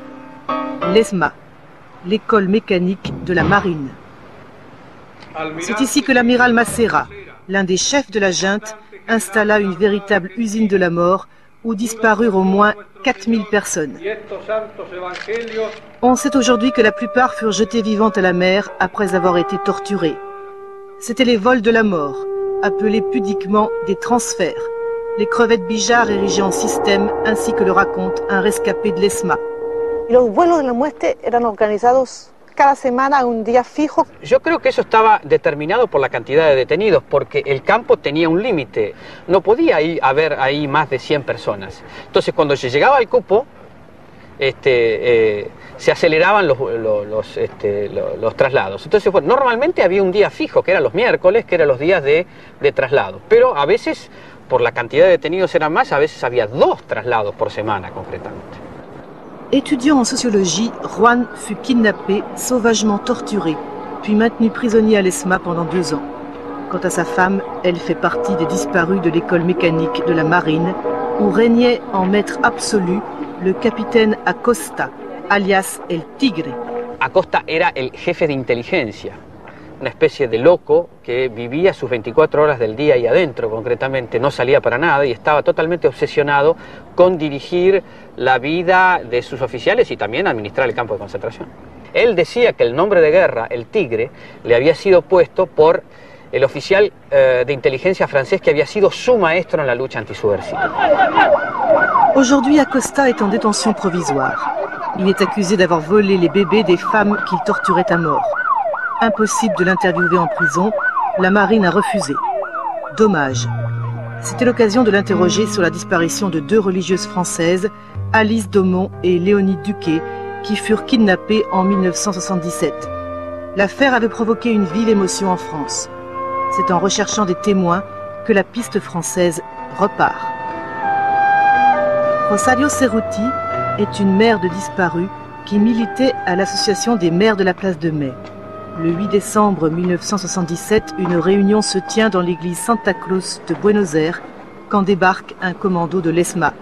l'ESMA, l'école mécanique de la marine. C'est ici que l'amiral Massera, l'un des chefs de la junte, installa une véritable usine de la mort où disparurent au moins 4000 personnes. On sait aujourd'hui que la plupart furent jetés vivantes à la mer après avoir été torturés. C'étaient les vols de la mort, appelés pudiquement des transferts, les crevettes Bijard érigées en système, ainsi que le raconte un rescapé de l'ESMA. Los vuelos de la muerte eran organizados cada semana a un día fijo. Yo creo que eso estaba determinado por la cantidad de detenidos, porque el campo tenía un límite. No podía haber ahí más de 100 personas. Entonces, cuando se llegaba al cupo, se aceleraban los traslados. Entonces, bueno, normalmente había un día fijo, que eran los miércoles, que eran los días de traslado. Pero a veces, por la cantidad de detenidos eran más, a veces había 2 traslados por semana, concretamente. Étudiant en sociologie, Juan fut kidnappé, sauvagement torturé, puis maintenu prisonnier à l'ESMA pendant 2 ans. Quant à sa femme, elle fait partie des disparus de l'école mécanique de la marine, où régnait en maître absolu le capitaine Acosta, alias El Tigre. Acosta era el jefe de inteligencia, una especie de loco que vivía sus 24 horas del día ahí adentro, concretamente, no salía para nada y estaba totalmente obsesionado con dirigir la vida de sus oficiales y también administrar el campo de concentración. Él decía que el nombre de guerra, el Tigre, le había sido puesto por el oficial de inteligencia francés que había sido su maestro en la lucha antisubversiva. Aujourd'hui, Acosta est en détention provisoire. Il est accusé d'avoir volé les bébés des femmes qu'il torturait à mort. Impossible de l'interviewer en prison, la marine a refusé. Dommage. C'était l'occasion de l'interroger sur la disparition de 2 religieuses françaises, Alice Daumont et Léonie Duquet, qui furent kidnappées en 1977. L'affaire avait provoqué une vive émotion en France. C'est en recherchant des témoins que la piste française repart. Rosario Cerruti est une mère de disparus qui militait à l'association des mères de la place de Mai. Le 8 décembre 1977, une réunion se tient dans l'église Santa Cruz de Buenos Aires quand débarque un commando de l'ESMA.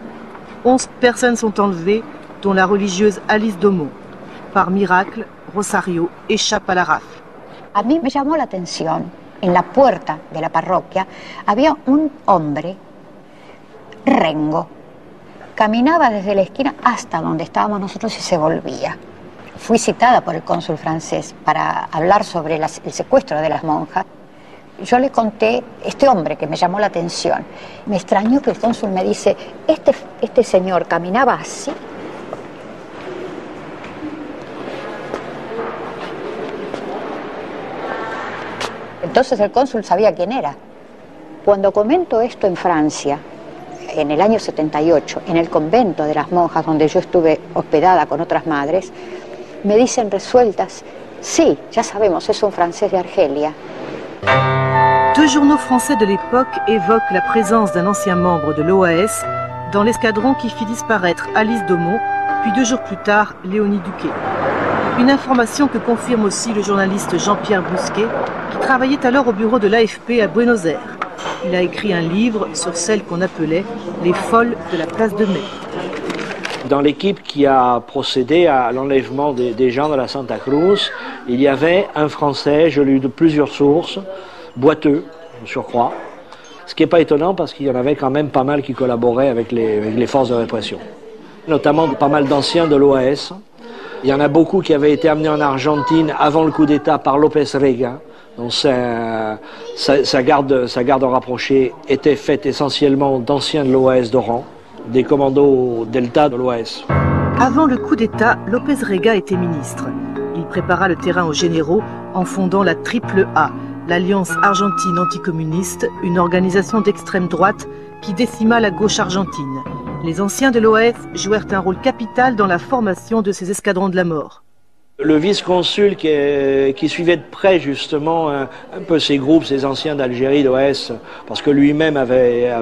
11 personnes sont enlevées, dont la religieuse Alice Domon. Par miracle, Rosario échappe à la rafle. A mí me llamó la atención, en la puerta de la parroquia había un hombre, rengo, caminaba desde la esquina hasta donde estábamos nosotros y se volvía. Fui citada por el cónsul francés para hablar sobre el secuestro de las monjas. Yo le conté este hombre que me llamó la atención. Me extrañó que el cónsul me dice, este señor caminaba así. Entonces el cónsul sabía quién era. Cuando comento esto en Francia, en el año 78, en el convento de las monjas donde yo estuve hospedada con otras madres, me dicen resueltas, sí, ya sabemos, es un francés de Argelia. Deux journaux français de l'époque évoquent la présence d'un ancien membre de l'OAS dans l'escadron qui fit disparaître Alice Domon, puis 2 jours plus tard, Léonie Duquet. Une information que confirme aussi le journaliste Jean-Pierre Bousquet, qui travaillait alors au bureau de l'AFP à Buenos Aires. Il a écrit un livre sur celle qu'on appelait les folles de la place de Mai. Dans l'équipe qui a procédé à l'enlèvement des gens de la Santa Cruz, il y avait un Français, je l'ai eu de plusieurs sources, boiteux, en surcroît. Ce qui n'est pas étonnant parce qu'il y en avait quand même pas mal qui collaboraient avec les forces de répression. Notamment pas mal d'anciens de l'OAS. Il y en a beaucoup qui avaient été amenés en Argentine avant le coup d'État par López Rega. Donc sa garde rapprochée était faite essentiellement d'anciens de l'OAS d'Oran, des commandos Delta de l'OAS. Avant le coup d'État, López Rega était ministre. Il prépara le terrain aux généraux en fondant la AAA, l'Alliance argentine anticommuniste, une organisation d'extrême droite qui décima la gauche argentine. Les anciens de l'OAS jouèrent un rôle capital dans la formation de ces escadrons de la mort. Le vice-consul qui suivait de près justement un peu ces groupes, ces anciens d'Algérie, d'OAS, parce que lui-même avait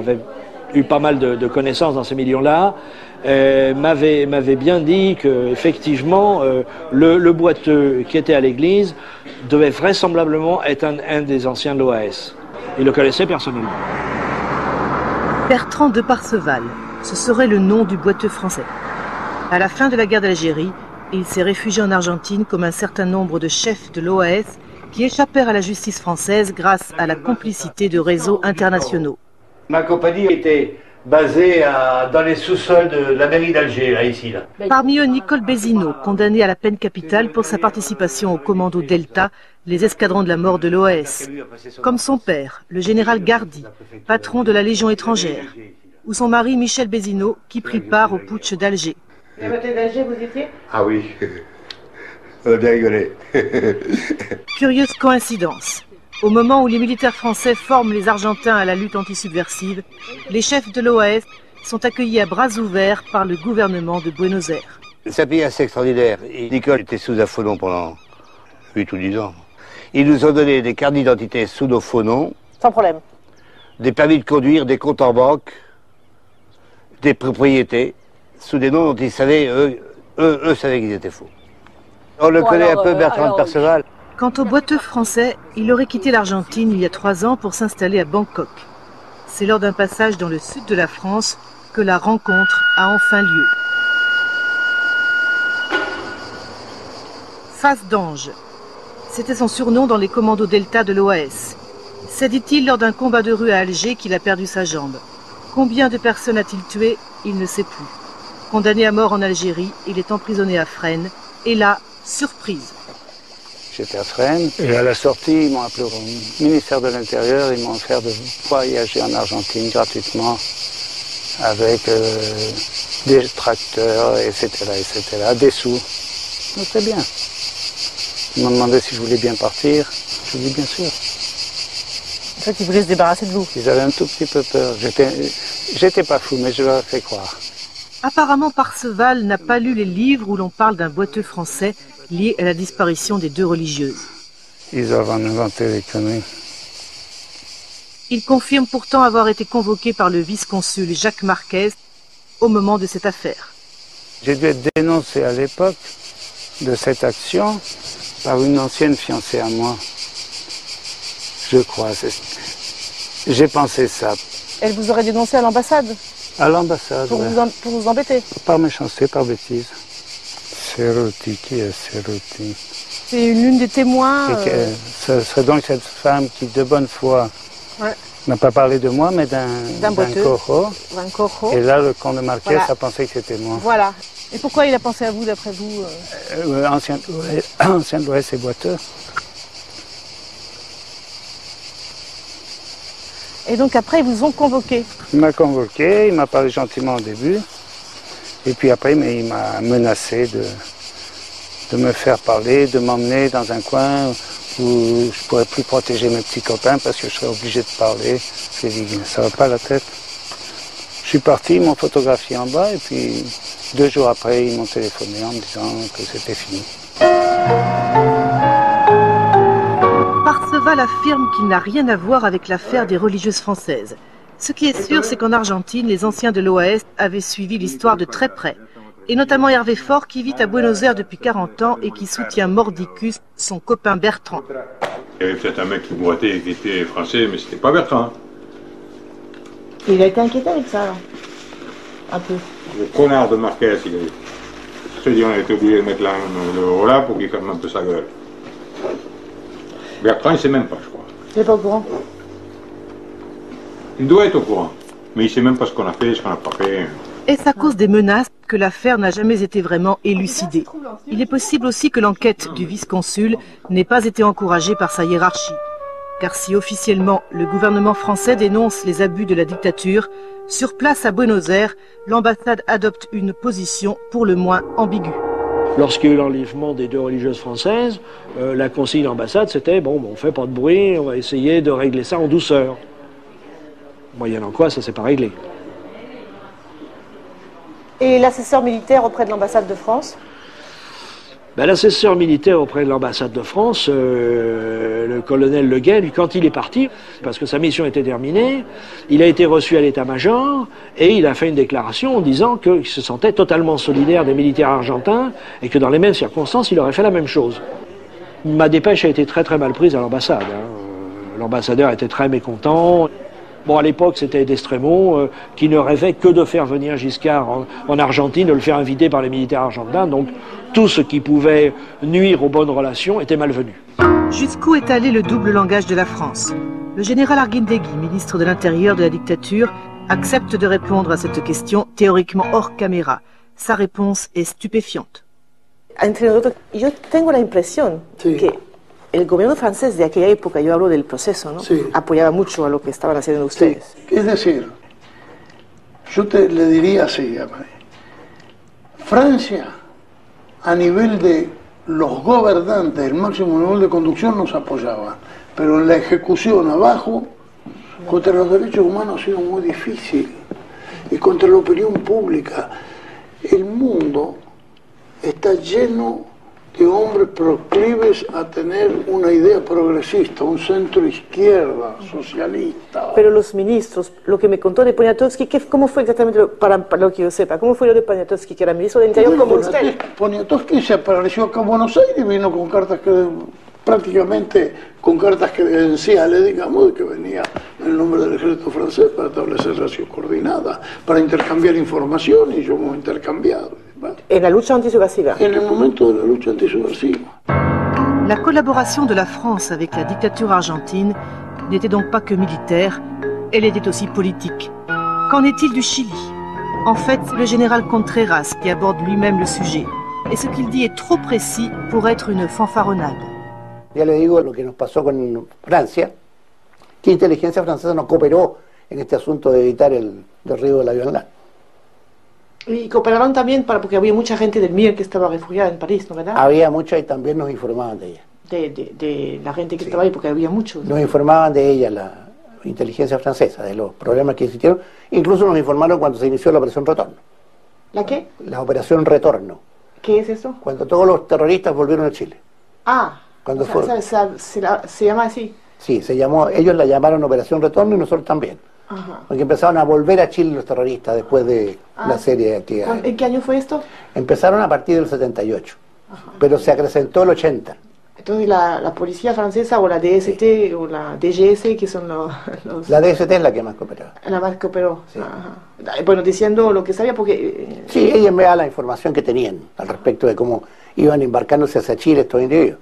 eu pas mal de connaissances dans ces milieux-là, m'avait bien dit qu'effectivement, le boiteux qui était à l'église devait vraisemblablement être un des anciens de l'OAS. Il le connaissait personnellement. Bertrand de Parseval, ce serait le nom du boiteux français. À la fin de la guerre d'Algérie, il s'est réfugié en Argentine comme un certain nombre de chefs de l'OAS qui échappèrent à la justice française grâce à la complicité de réseaux internationaux. Ma compagnie était basée dans les sous-sols de la mairie d'Alger, là, ici. Là. Parmi eux, Nicole Bézineau, condamné à la peine capitale pour sa participation au commando Delta, les escadrons de la mort de l'OAS. Comme son père, le général Gardy, patron de la Légion étrangère, ou son mari Michel Bézineau, qui prit part au putsch d'Alger. À côté d'Alger, vous étiez ? Ah oui, on a bien rigolé. Curieuse coïncidence. Au moment où les militaires français forment les Argentins à la lutte antisubversive, les chefs de l'OAS sont accueillis à bras ouverts par le gouvernement de Buenos Aires. C'est un pays assez extraordinaire. Nicole était sous un faux nom pendant 8 ou 10 ans. Ils nous ont donné des cartes d'identité sous nos faux noms. Sans problème. Des permis de conduire, des comptes en banque, des propriétés, sous des noms dont ils savaient, eux savaient qu'ils étaient faux. On le connaît un peu, Bertrand de Perceval. Quant au boiteux français, il aurait quitté l'Argentine il y a 3 ans pour s'installer à Bangkok. C'est lors d'un passage dans le sud de la France que la rencontre a enfin lieu. Face d'ange. C'était son surnom dans les commandos Delta de l'OAS. C'est, dit-il, lors d'un combat de rue à Alger qu'il a perdu sa jambe. Combien de personnes a-t-il tué? Il ne sait plus. Condamné à mort en Algérie, il est emprisonné à Fresnes. Et là, surprise. J'étais à Fresnes et à la sortie, ils m'ont appelé au ministère de l'Intérieur, ils m'ont offert de voyager en Argentine gratuitement avec des tracteurs, etc., des sous. C'était bien. Ils m'ont demandé si je voulais bien partir. Je dis bien sûr. En fait, ils voulaient se débarrasser de vous. Ils avaient un tout petit peu peur. J'étais pas fou, mais je leur ai fait croire. Apparemment, Parseval n'a pas lu les livres où l'on parle d'un boiteux français lié à la disparition des 2 religieuses. Ils doivent en inventer des conneries. Il confirme pourtant avoir été convoqué par le vice-consul Jacques Marquez au moment de cette affaire. J'ai dû être dénoncé à l'époque de cette action par une ancienne fiancée à moi. Je crois. J'ai pensé ça. Elle vous aurait dénoncé à l'ambassade? À l'ambassade, pour, ouais. pour vous embêter? Par méchanceté, par bêtise. Cerruti, qui est Cerruti? C'est l'une des témoins. Ce serait donc cette femme qui, de bonne foi, ouais, n'a pas parlé de moi, mais d'un cojo. Et là, le comte de Marquez a pensé que c'était moi. Voilà. Et pourquoi il a pensé à vous, d'après vous? Ancien de l'Ouest et boiteux. Et donc après, ils vous ont convoqué? Il m'a convoqué, il m'a parlé gentiment au début. Et puis après, il m'a menacé de me faire parler, de m'emmener dans un coin où je ne pourrais plus protéger mes petits copains parce que je serais obligé de parler. J'ai dit, ça va pas la tête. Je suis parti, ils m'ont photographié en bas et puis 2 jours après, ils m'ont téléphoné en me disant que c'était fini. Parseval affirme qu'il n'a rien à voir avec l'affaire des religieuses françaises. Ce qui est sûr, c'est qu'en Argentine, les anciens de l'OAS avaient suivi l'histoire de très près. Et notamment Hervé Faure, qui vit à Buenos Aires depuis 40 ans et qui soutient Mordicus, son copain Bertrand. Il y avait peut-être un mec qui boitait et qui était français, mais c'était pas Bertrand. Il a été inquiété avec ça, alors. Un peu. Le connard de Marquez, il a dit on était obligé de mettre le voilà pour qu'il ferme un peu sa gueule. Bertrand, il ne sait même pas, je crois. Il n'est pas au courant? Il doit être au courant, mais il ne sait même pas ce qu'on a fait, ce qu'on n'a pas fait. Est-ce à cause des menaces que l'affaire n'a jamais été vraiment élucidée? Il est possible aussi que l'enquête du vice-consul n'ait pas été encouragée par sa hiérarchie. Car si officiellement le gouvernement français dénonce les abus de la dictature, sur place à Buenos Aires, l'ambassade adopte une position pour le moins ambiguë. Lorsqu'il y a eu l'enlèvement des 2 religieuses françaises, la consigne de l'ambassade c'était bon, on fait pas de bruit, on va essayer de régler ça en douceur. Moyennant quoi, ça s'est pas réglé. Et l'assesseur militaire auprès de l'ambassade de France? L'assesseur militaire auprès de l'ambassade de France, le colonel Le Guen, lui, quand il est parti, parce que sa mission était terminée, il a été reçu à l'état-major et il a fait une déclaration en disant qu'il se sentait totalement solidaire des militaires argentins et que dans les mêmes circonstances, il aurait fait la même chose. Ma dépêche a été très très mal prise à l'ambassade. L'ambassadeur était très mécontent. Bon, à l'époque, c'était d'Estremo qui ne rêvait que de faire venir Giscard en Argentine, de le faire inviter par les militaires argentins. Donc, tout ce qui pouvait nuire aux bonnes relations était malvenu. Jusqu'où est allé le double langage de la France? Le général Arguindegui, ministre de l'Intérieur de la dictature, accepte de répondre à cette question théoriquement hors caméra. Sa réponse est stupéfiante. Entre nosotros, yo tengo la impresión que el gobierno francés de aquella época, yo hablo del proceso, ¿no? Sí. Apoyaba mucho a lo que estaban haciendo ustedes. Sí. Es decir, yo le diría así, Francia, a nivel de los gobernantes, el máximo nivel de conducción nos apoyaba, pero en la ejecución abajo, contra los derechos humanos ha sido muy difícil, y contra la opinión pública. El mundo está lleno de hombres proclives a tener una idea progresista, un centro izquierda, socialista. Pero los ministros, lo que me contó de Poniatowski, ¿cómo fue exactamente, para lo que yo sepa, cómo fue lo de Poniatowski, que era ministro del Interior como usted? Poniatowski se apareció acá en Buenos Aires y vino con cartas prácticamente con cartas credenciales, digamos, de que venía en el nombre del ejército francés para establecer relación coordinada, para intercambiar información, y yo hemos intercambiado. En la lucha antisubversiva. En el momento de la lucha antisubversiva. La collaboration de la France avec la dictature argentine n'était donc pas que militaire, elle était aussi politique. Qu'en est-il du Chili? En fait, c'est le général Contreras qui aborde lui-même le sujet. Et ce qu'il dit est trop précis pour être une fanfaronnade. Ya le digo lo que nos pasó con Francia, que inteligencia francesa no cooperó en este asunto de evitar el derribo del avión LAN. Y cooperaron también porque había mucha gente del MIR que estaba refugiada en París, ¿no verdad? Había mucha y también nos informaban de ella. De la gente que estaba ahí, porque había muchos. Nos informaban de ella la inteligencia francesa, de los problemas que existieron. Incluso nos informaron cuando se inició la Operación Retorno. ¿La qué? La Operación Retorno. ¿Qué es eso? Cuando todos los terroristas volvieron a Chile. Ah, cuando se llama así. Sí, ellos la llamaron Operación Retorno y nosotros también. Ajá. Porque empezaron a volver a Chile los terroristas después de una serie de actividades. ¿En qué año fue esto? Empezaron a partir del 78, pero se acrecentó el 80. Entonces la policía francesa o la DST o la DGS, que son los... La DST es la que más cooperó. La más que operó. Sí. Ajá. Bueno, diciendo lo que sabía porque... Sí, ella enviaba la información que tenían al respecto de cómo iban embarcándose hacia Chile estos individuos.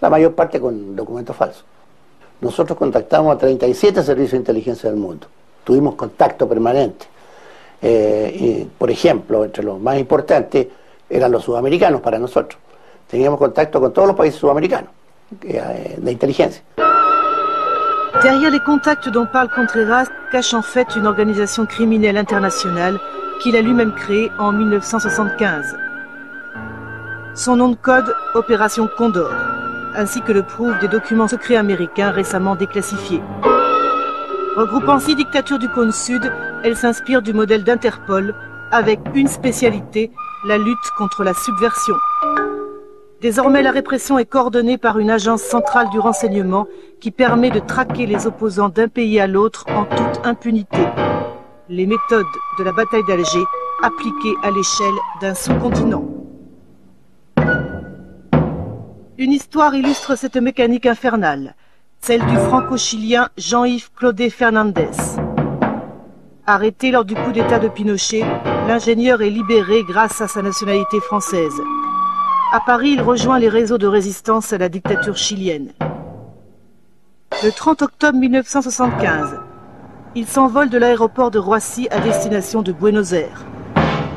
La mayor parte con documentos falsos. Nosotros contactamos a 37 servicios de inteligencia del mundo. Tuvimos contacto permanente. Y, por ejemplo, entre los más importantes eran los sudamericanos para nosotros. Teníamos contacto con todos los países sudamericanos de inteligencia. Derrière les contacts dont parle Contreras cache en fait une organisation criminelle internationale qu'il a lui-même créée en 1975. Son nom de code, Opération Condor, ainsi que le prouvent des documents secrets américains récemment déclassifiés. Regroupant 6 dictatures du cône sud, elle s'inspire du modèle d'Interpol, avec une spécialité, la lutte contre la subversion. Désormais, la répression est coordonnée par une agence centrale du renseignement qui permet de traquer les opposants d'un pays à l'autre en toute impunité. Les méthodes de la bataille d'Alger appliquées à l'échelle d'un sous-continent. Une histoire illustre cette mécanique infernale, celle du franco-chilien Jean-Yves Claudet Fernandez. Arrêté lors du coup d'État de Pinochet, l'ingénieur est libéré grâce à sa nationalité française. À Paris, il rejoint les réseaux de résistance à la dictature chilienne. Le 30 octobre 1975, il s'envole de l'aéroport de Roissy à destination de Buenos Aires.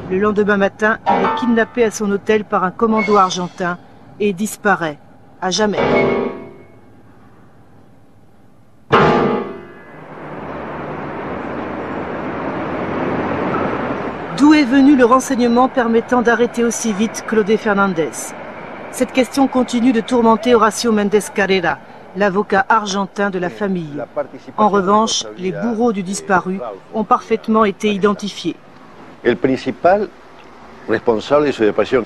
Le lendemain matin, il est kidnappé à son hôtel par un commando argentin et disparaît à jamais. D'où est venu le renseignement permettant d'arrêter aussi vite Claudet Fernandez? Cette question continue de tourmenter Horacio Méndez Carrera, l'avocat argentin de la famille. En revanche, les bourreaux du disparu ont parfaitement été identifiés. El principal responsable de su desaparición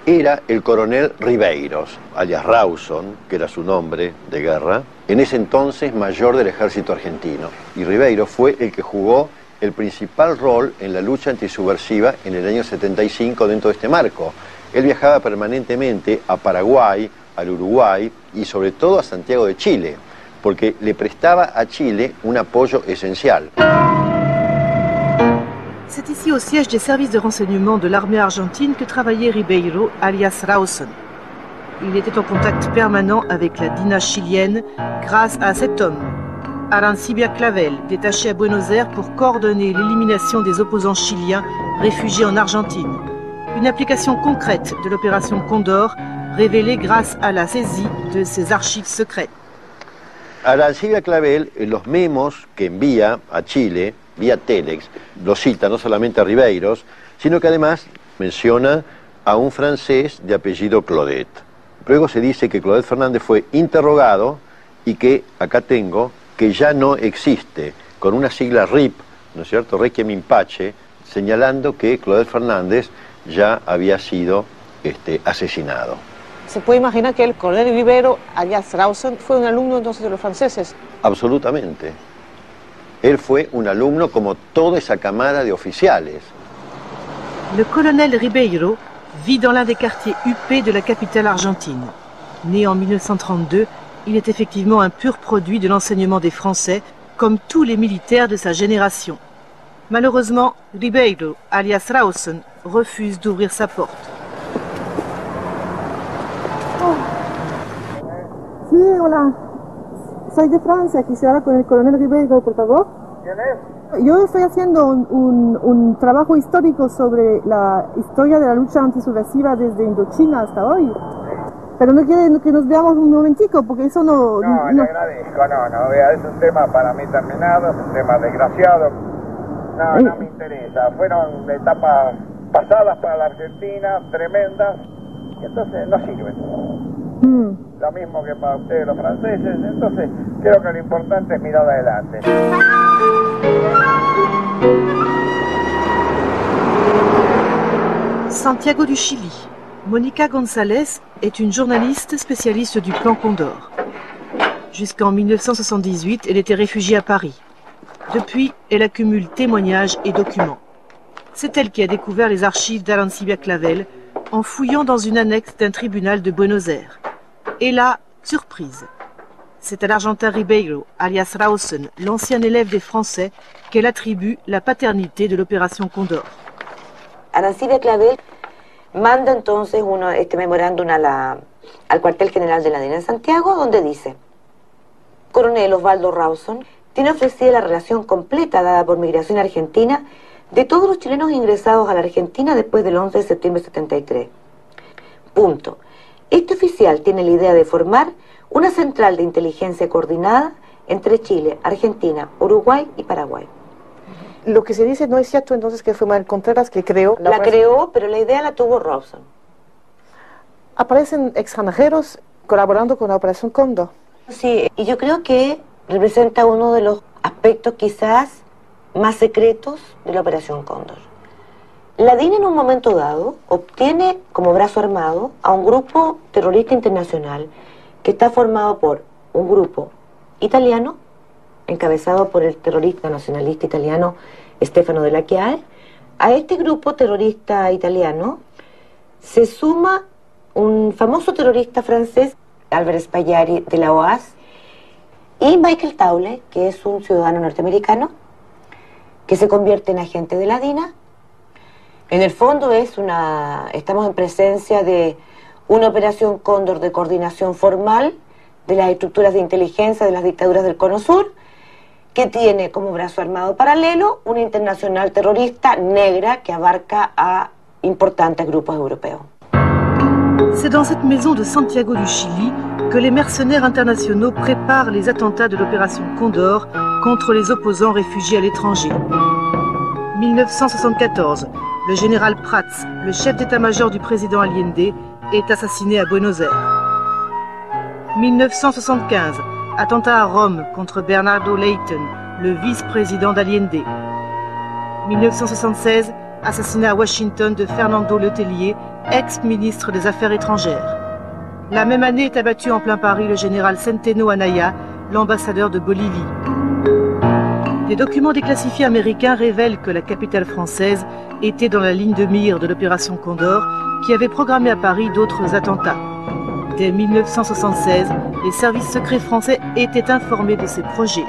era el coronel Ribeiros, alias Rawson, que era su nombre de guerra, en ese entonces mayor del ejército argentino. Y Ribeiros fue el que jugó el principal rol en la lucha antisubversiva en el año 75 dentro de este marco. Él viajaba permanentemente a Paraguay, al Uruguay y sobre todo a Santiago de Chile, porque le prestaba a Chile un apoyo esencial. C'est ici au siège des services de renseignement de l'armée argentine que travaillait Ribeiro, alias Rawson. Il était en contact permanent avec la DINA chilienne grâce à cet homme, Arancibia Clavel, détaché à Buenos Aires pour coordonner l'élimination des opposants chiliens réfugiés en Argentine. Une application concrète de l'opération Condor, révélée grâce à la saisie de ses archives secrètes. Arancibia Clavel, en los memos que envía a Chile, vía Telex, lo cita no solamente a Ribeiros, sino que además menciona a un francés de apellido Claudet. Luego se dice que Claudet Fernández fue interrogado y que, acá tengo, que ya no existe, con una sigla RIP, ¿no es cierto?, Requiem in Pace, señalando que Claudet Fernández ya había sido asesinado. ¿Se puede imaginar que el coronel Ribeiro, alias Rawson, fue un alumno entonces de los franceses? Absolutamente. Él fue un alumno como toda esa camada de oficiales. Le colonel Ribeiro vit dans l'un des quartiers huppés de la capitale argentine. Né en 1932, il est effectivement un pur produit de l'enseignement des Français, comme tous les militaires de sa génération. Malheureusement, Ribeiro, alias Rawson, refuse d'ouvrir sa porte. Sí, hola. Soy de Francia, quisiera hablar con el coronel Ribeiro, por favor. ¿Quién es? Yo estoy haciendo un trabajo histórico sobre la historia de la lucha antisubversiva desde Indochina hasta hoy. Pero no quiere que nos veamos un momentico, porque eso no... No, le agradezco, no, vea, es un tema para mí terminado, es un tema desgraciado. No me interesa, fueron etapas pasadas para la Argentina, tremendas, y entonces no sirven. Lo mismo que para ustedes los franceses, entonces creo que lo importante es mirar adelante. Santiago du Chili. Mónica González est une journaliste spécialiste du plan Condor. Jusqu'en 1978, elle était réfugiée à Paris. Depuis, elle accumule témoignages et documents. C'est elle qui a découvert les archives d'Arancibia Clavel en fouillant dans une annexe d'un tribunal de Buenos Aires. Et là, surprise. C'est à l'Argentin Ribeiro, alias Rawson, l'ancien élève des Français, qu'elle attribue la paternité de l'opération Condor. Arancibia Clavel manda entonces este memorándum al cuartel general de la DINA en Santiago, donde dice: Coronel Osvaldo Rawson tiene ofrecida la relación completa dada por Migración Argentina de todos los chilenos ingresados a la Argentina después del 11 de septiembre de 73. Punto. Este oficial tiene la idea de formar una central de inteligencia coordinada entre Chile, Argentina, Uruguay y Paraguay. Lo que se dice no es cierto entonces que fue Manuel Contreras que creó... La creó, pero la idea la tuvo Rawson. ¿Aparecen extranjeros colaborando con la Operación Cóndor? Sí, y yo creo que representa uno de los aspectos quizás más secretos de la Operación Cóndor. La DIN en un momento dado obtiene como brazo armado a un grupo terrorista internacional que está formado por un grupo italiano, encabezado por el terrorista nacionalista italiano Stefano Della Chiave. A este grupo terrorista italiano se suma un famoso terrorista francés, Albert Spagliari de la OAS, y Michael Taule, que es un ciudadano norteamericano, que se convierte en agente de la DINA. En el fondo estamos en presencia de una operación Cóndor de coordinación formal de las estructuras de inteligencia de las dictaduras del Cono Sur, que tiene como brazo armado paralelo una internacional terrorista negra que abarca a importantes grupos europeos. C'est dans cette maison de Santiago du Chili que les mercenaires internationaux préparent les attentats de l'opération Condor contre les opposants réfugiés à l'étranger. 1974, le général Prats, le chef d'état-major du président Allende, est assassiné à Buenos Aires. 1975, attentat à Rome contre Bernardo Leighton, le vice-président d'Allende. 1976, assassinat à Washington de Fernando Letelier, ex-ministre des Affaires étrangères. La même année est abattu en plein Paris le général Centeno Anaya, l'ambassadeur de Bolivie. Des documents déclassifiés américains révèlent que la capitale française était dans la ligne de mire de l'opération Condor, qui avait programmé à Paris d'autres attentats. Dès 1976, les services secrets français étaient informés de ces projets.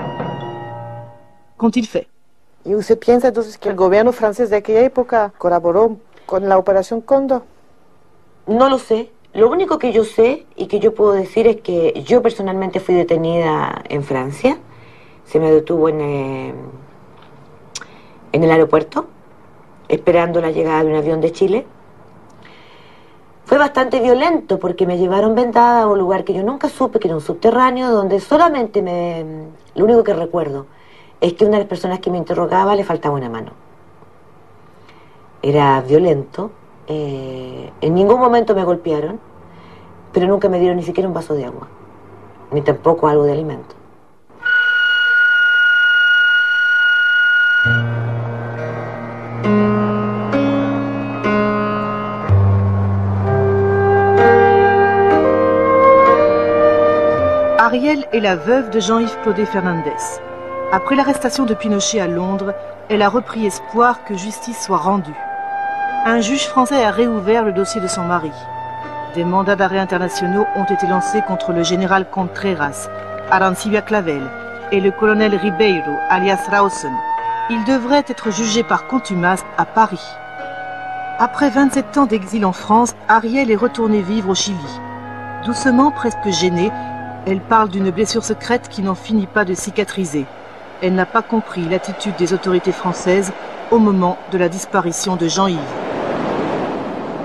Qu'ont-ils fait? ¿Y usted piensa entonces que el gobierno francés de aquella época colaboró con la Operación Cóndor? No lo sé. Lo único que yo sé y que yo puedo decir es que yo personalmente fui detenida en Francia. Se me detuvo en el aeropuerto, esperando la llegada de un avión de Chile. Fue bastante violento porque me llevaron vendada a un lugar que yo nunca supe, que era un subterráneo, donde solamente lo único que recuerdo es que una de las personas que me interrogaba le faltaba una mano. Era violento. En ningún momento me golpearon, pero nunca me dieron ni siquiera un vaso de agua, ni tampoco algo de alimento. Ariel est la veuve de Jean-Yves Claudet Fernandez. Après l'arrestation de Pinochet à Londres, elle a repris espoir que justice soit rendue. Un juge français a réouvert le dossier de son mari. Des mandats d'arrêt internationaux ont été lancés contre le général Contreras, Arancibia Clavel et le colonel Ribeiro, alias Rawson. Ils devraient être jugés par contumace à Paris. Après 27 ans d'exil en France, Ariel est retournée vivre au Chili. Doucement, presque gênée, elle parle d'une blessure secrète qui n'en finit pas de cicatriser. Elle n'a pas compris l'attitude des autorités françaises au moment de la disparition de Jean-Yves.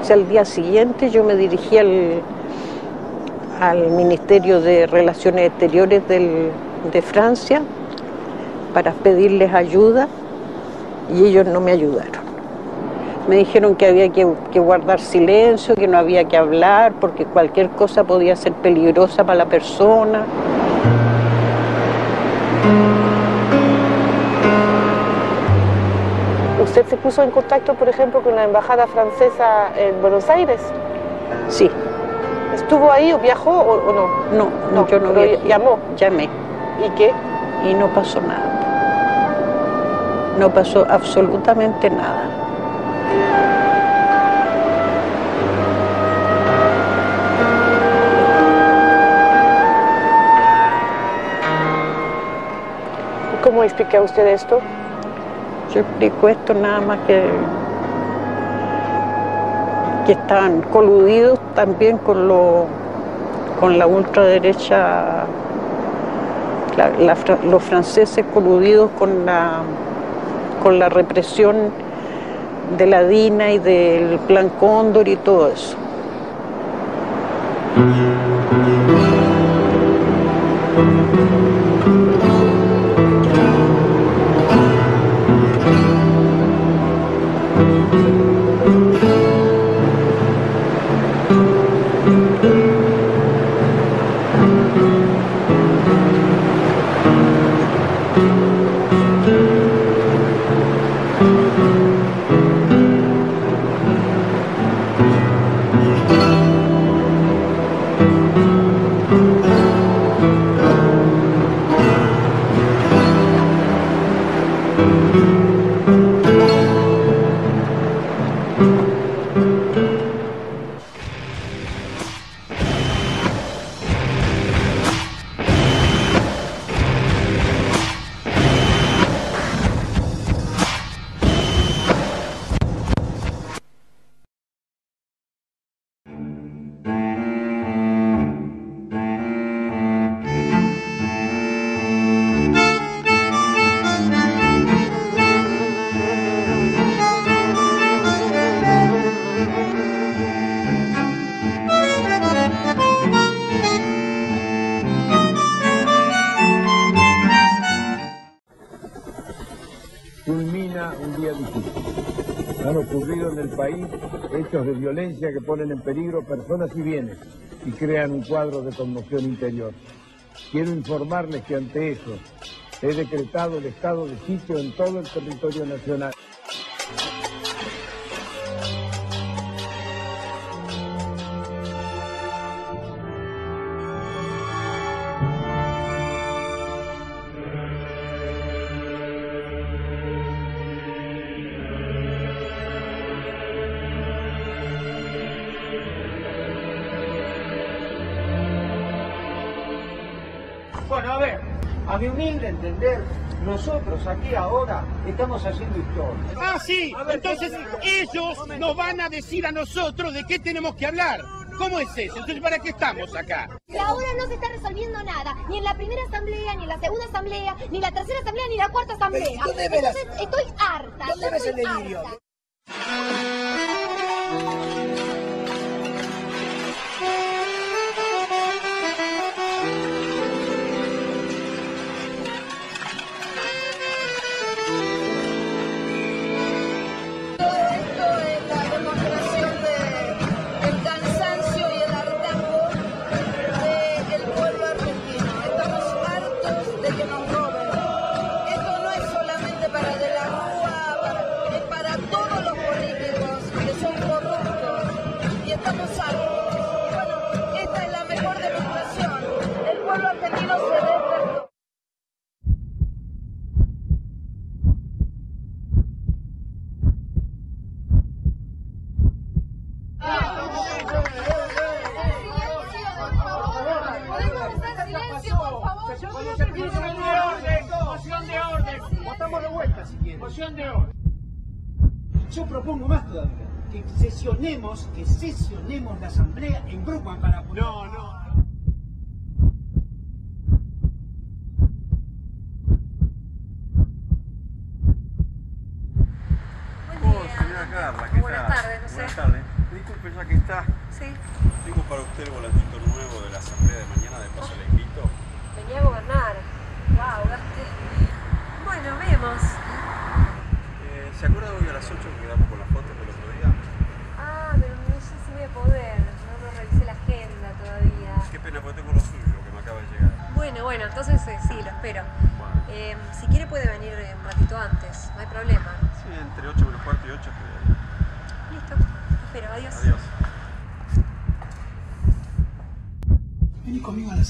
Al día siguiente yo me dirigí al Ministerio de Relaciones Exteriores de Francia para pedirles ayuda y ellos no me ayudaron. Me dijeron que había que guardar silencio, que no había que hablar porque cualquier cosa podía ser peligrosa para la persona. ¿Usted se puso en contacto, por ejemplo, con la embajada francesa en Buenos Aires? Sí. ¿Estuvo ahí o viajó o no? No, yo no pero llamó. Llamé. ¿Y qué? Y no pasó nada. No pasó absolutamente nada. ¿Cómo explica usted esto? Yo explico esto nada más que estaban coludidos también con la ultraderecha, los franceses coludidos con la represión de la DINA y del Plan Cóndor y todo eso. Culmina un día difícil. Han ocurrido en el país hechos de violencia que ponen en peligro personas y bienes y crean un cuadro de conmoción interior. Quiero informarles que ante eso he decretado el estado de sitio en todo el territorio nacional. Bueno, a ver, a mi humilde entender, nosotros aquí ahora estamos haciendo historia. Ah, sí, entonces ellos nos van a decir a nosotros de qué tenemos que hablar. ¿Cómo es eso? Entonces, ¿para qué estamos acá? Y ahora no se está resolviendo nada, ni en la primera asamblea, ni en la segunda asamblea, ni en la tercera asamblea, ni en la cuarta asamblea. Entonces, estoy harta. ¿Dónde ves el delirio? Yo propongo más todavía, que sesionemos la asamblea en grupo para... No. Señora Carla, ¿qué Buenas tal? tardes, José. Buenas tardes. Disculpe, ya que está. Sí. Tengo para usted el volatito nuevo de la asamblea de mañana, de paso le invito. Venía a gobernar. Wow, bueno, vemos. ¿Se acuerda hoy a las 8 que quedamos con las fotos del otro día? Ah, pero no sé si voy a poder. No revisé la agenda todavía. Qué pena, porque tengo lo suyo que me acaba de llegar. Bueno, entonces sí, lo espero. Si quiere puede venir un ratito antes, no hay problema. Sí, entre 8 menos cuarto y 8 estoy ahí. Listo, espero, adiós. Adiós.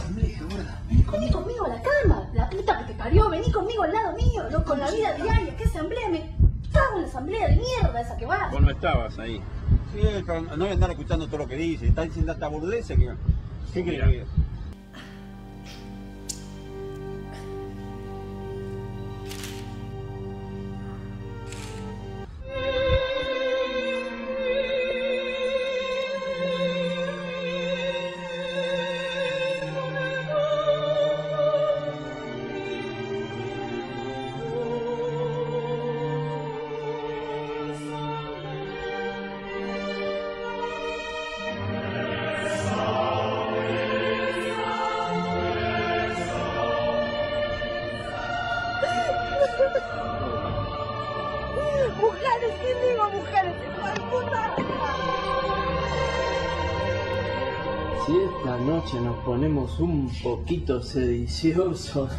asamblea, gorda. Vení conmigo a la cama, la puta que te parió, vení conmigo al lado mío, no con la vida diaria, ¿qué asamblea? Me cago en la asamblea de mierda esa que va. Vos no estabas ahí. Sí, pero no voy a andar escuchando todo lo que dice, está diciendo hasta burdeces que... ¿Qué querés que diga? Mujeres, ¿qué digo mujeres? ¡Puta! Si esta noche nos ponemos un poquito sediciosos...